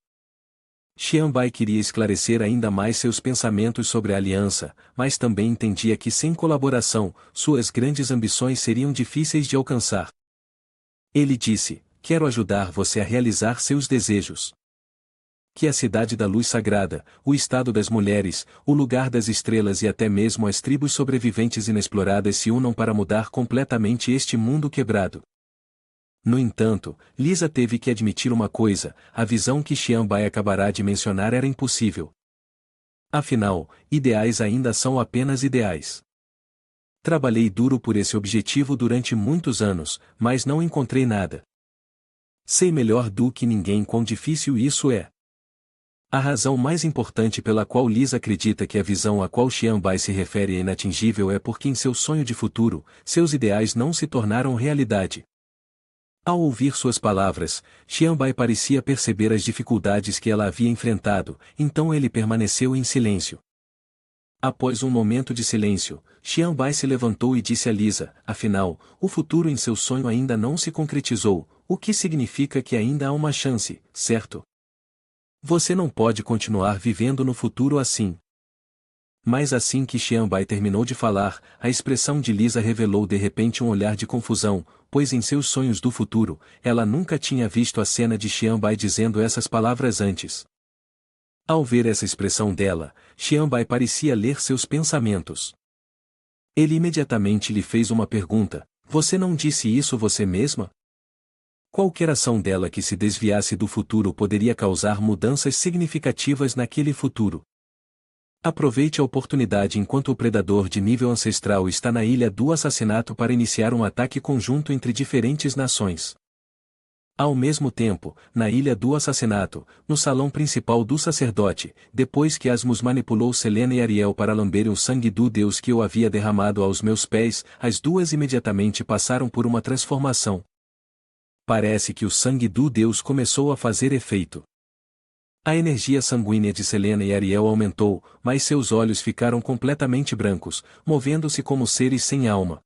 Xianbai queria esclarecer ainda mais seus pensamentos sobre a aliança, mas também entendia que sem colaboração, suas grandes ambições seriam difíceis de alcançar. Ele disse: quero ajudar você a realizar seus desejos. Que a cidade da luz sagrada, o estado das mulheres, o lugar das estrelas e até mesmo as tribos sobreviventes inexploradas se unam para mudar completamente este mundo quebrado. No entanto, Lisa teve que admitir uma coisa: a visão que Xianbai acabará de mencionar era impossível. Afinal, ideais ainda são apenas ideais. Trabalhei duro por esse objetivo durante muitos anos, mas não encontrei nada. Sei melhor do que ninguém quão difícil isso é. A razão mais importante pela qual Lisa acredita que a visão a qual Xianbai se refere é inatingível é porque em seu sonho de futuro, seus ideais não se tornaram realidade. Ao ouvir suas palavras, Xianbai parecia perceber as dificuldades que ela havia enfrentado, então ele permaneceu em silêncio. Após um momento de silêncio, Xianbai se levantou e disse a Lisa: afinal, o futuro em seu sonho ainda não se concretizou, o que significa que ainda há uma chance, certo? Você não pode continuar vivendo no futuro assim. Mas assim que Xianbai terminou de falar, a expressão de Lisa revelou de repente um olhar de confusão, pois em seus sonhos do futuro, ela nunca tinha visto a cena de Xianbai dizendo essas palavras antes. Ao ver essa expressão dela, Xianbai parecia ler seus pensamentos. Ele imediatamente lhe fez uma pergunta: você não disse isso você mesma? Qualquer ação dela que se desviasse do futuro poderia causar mudanças significativas naquele futuro. Aproveite a oportunidade enquanto o predador de nível ancestral está na Ilha do Assassinato para iniciar um ataque conjunto entre diferentes nações. Ao mesmo tempo, na Ilha do Assassinato, no salão principal do sacerdote, depois que Asmus manipulou Selena e Ariel para lamberem o sangue do Deus que eu havia derramado aos meus pés, as duas imediatamente passaram por uma transformação. Parece que o sangue do Deus começou a fazer efeito. A energia sanguínea de Selena e Ariel aumentou, mas seus olhos ficaram completamente brancos, movendo-se como seres sem alma.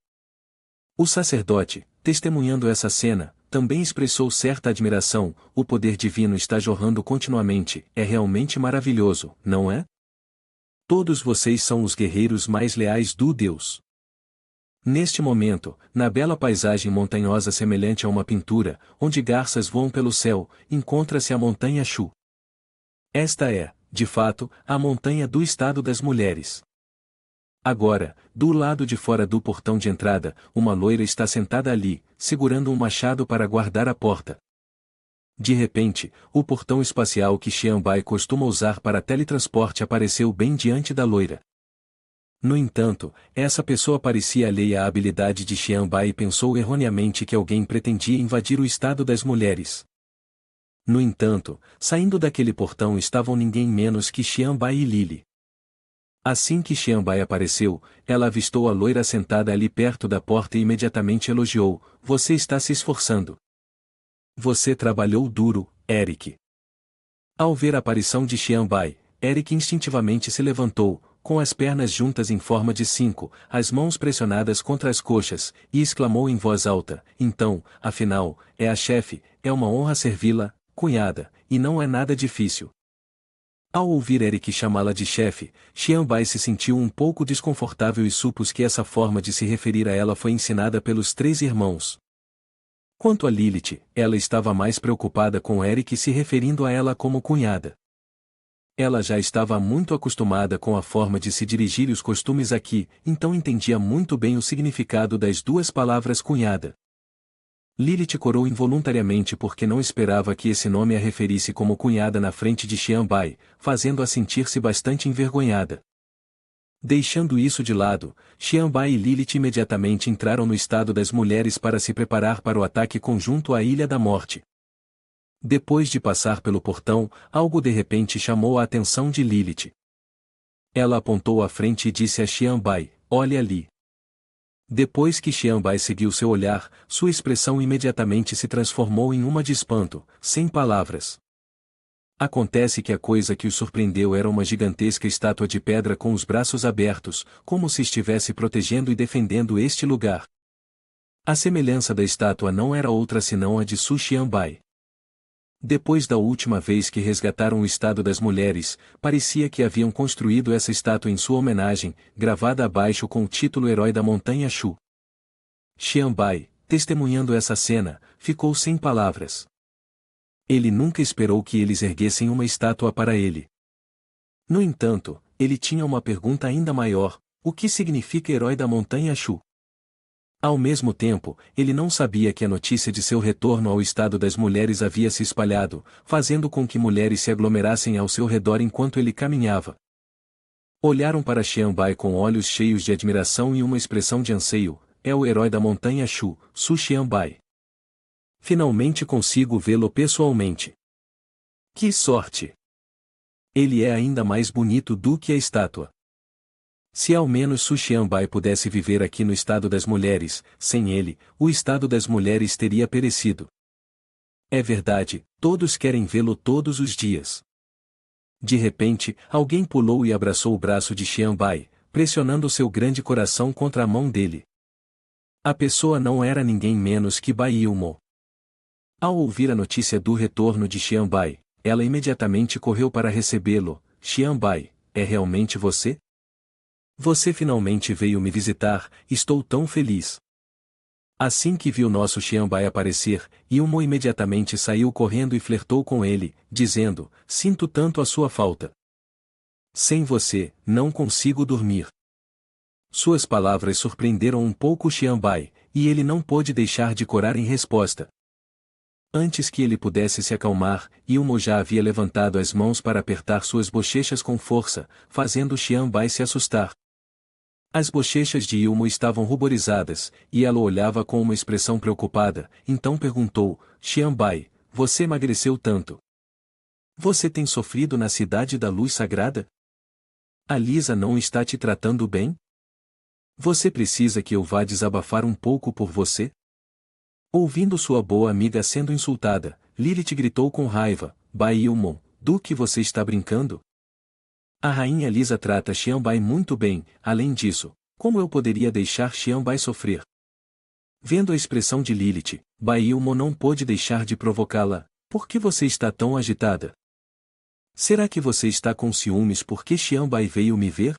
O sacerdote, testemunhando essa cena, também expressou certa admiração: o poder divino está jorrando continuamente, é realmente maravilhoso, não é? Todos vocês são os guerreiros mais leais do Deus. Neste momento, na bela paisagem montanhosa semelhante a uma pintura, onde garças voam pelo céu, encontra-se a montanha Shu. Esta é, de fato, a montanha do estado das mulheres. Agora, do lado de fora do portão de entrada, uma loira está sentada ali, segurando um machado para guardar a porta. De repente, o portão espacial que Xianbai costuma usar para teletransporte apareceu bem diante da loira. No entanto, essa pessoa parecia alheia à habilidade de Xianbai e pensou erroneamente que alguém pretendia invadir o estado das mulheres. No entanto, saindo daquele portão estavam ninguém menos que Xianbai e Lily. Assim que Xianbai apareceu, ela avistou a loira sentada ali perto da porta e imediatamente elogiou: "Você está se esforçando. Você trabalhou duro, Eric." Ao ver a aparição de Xianbai, Eric instintivamente se levantou, com as pernas juntas em forma de 5, as mãos pressionadas contra as coxas, e exclamou em voz alta: "Então, afinal, é a chefe, é uma honra servi-la, cunhada, e não é nada difícil." Ao ouvir Eric chamá-la de chefe, Xianbai se sentiu um pouco desconfortável e supôs que essa forma de se referir a ela foi ensinada pelos 3 irmãos. Quanto a Lilith, ela estava mais preocupada com Eric se referindo a ela como cunhada. Ela já estava muito acostumada com a forma de se dirigir e os costumes aqui, então entendia muito bem o significado das 2 palavras cunhada. Lilith corou involuntariamente porque não esperava que esse nome a referisse como cunhada na frente de Xianbai, fazendo-a sentir-se bastante envergonhada. Deixando isso de lado, Xianbai e Lilith imediatamente entraram no estado das mulheres para se preparar para o ataque conjunto à Ilha da Morte. Depois de passar pelo portão, algo de repente chamou a atenção de Lilith. Ela apontou à frente e disse a Xianbai: "Olhe ali." Depois que Xianbai seguiu seu olhar, sua expressão imediatamente se transformou em uma de espanto, sem palavras. Acontece que a coisa que os surpreendeu era uma gigantesca estátua de pedra com os braços abertos, como se estivesse protegendo e defendendo este lugar. A semelhança da estátua não era outra senão a de Su Xianbai. Depois da última vez que resgataram o estado das mulheres, parecia que haviam construído essa estátua em sua homenagem, gravada abaixo com o título Herói da Montanha Shu. Xianbai, testemunhando essa cena, ficou sem palavras. Ele nunca esperou que eles erguessem uma estátua para ele. No entanto, ele tinha uma pergunta ainda maior: o que significa Herói da Montanha Shu? Ao mesmo tempo, ele não sabia que a notícia de seu retorno ao estado das mulheres havia se espalhado, fazendo com que mulheres se aglomerassem ao seu redor enquanto ele caminhava. Olharam para Xianbai com olhos cheios de admiração e uma expressão de anseio: "É o herói da montanha Shu, Su Xianbai. Finalmente consigo vê-lo pessoalmente. Que sorte! Ele é ainda mais bonito do que a estátua." Se ao menos Su Xianbai pudesse viver aqui no estado das mulheres, sem ele, o estado das mulheres teria perecido. É verdade, todos querem vê-lo todos os dias. De repente, alguém pulou e abraçou o braço de Xianbai, pressionando seu grande coração contra a mão dele. A pessoa não era ninguém menos que Bai Ilmo. Ao ouvir a notícia do retorno de Xianbai, ela imediatamente correu para recebê-lo. "Xianbai, é realmente você? Você finalmente veio me visitar, estou tão feliz." Assim que viu nosso Xianbai aparecer, Ilmo imediatamente saiu correndo e flertou com ele, dizendo: "Sinto tanto a sua falta. Sem você, não consigo dormir." Suas palavras surpreenderam um pouco Xianbai, e ele não pôde deixar de corar em resposta. Antes que ele pudesse se acalmar, Ilmo já havia levantado as mãos para apertar suas bochechas com força, fazendo Xianbai se assustar. As bochechas de Ilmo estavam ruborizadas, e ela o olhava com uma expressão preocupada, então perguntou: "Xianbai, você emagreceu tanto. Você tem sofrido na cidade da luz sagrada? A Lisa não está te tratando bem? Você precisa que eu vá desabafar um pouco por você?" Ouvindo sua boa amiga sendo insultada, Lilith gritou com raiva: "Bai Ilmo, do que você está brincando? A rainha Lisa trata Xianbai muito bem, além disso, como eu poderia deixar Xianbai sofrer?" Vendo a expressão de Lilith, Bai Ilmo não pôde deixar de provocá-la: "Por que você está tão agitada? Será que você está com ciúmes porque Xianbai veio me ver?"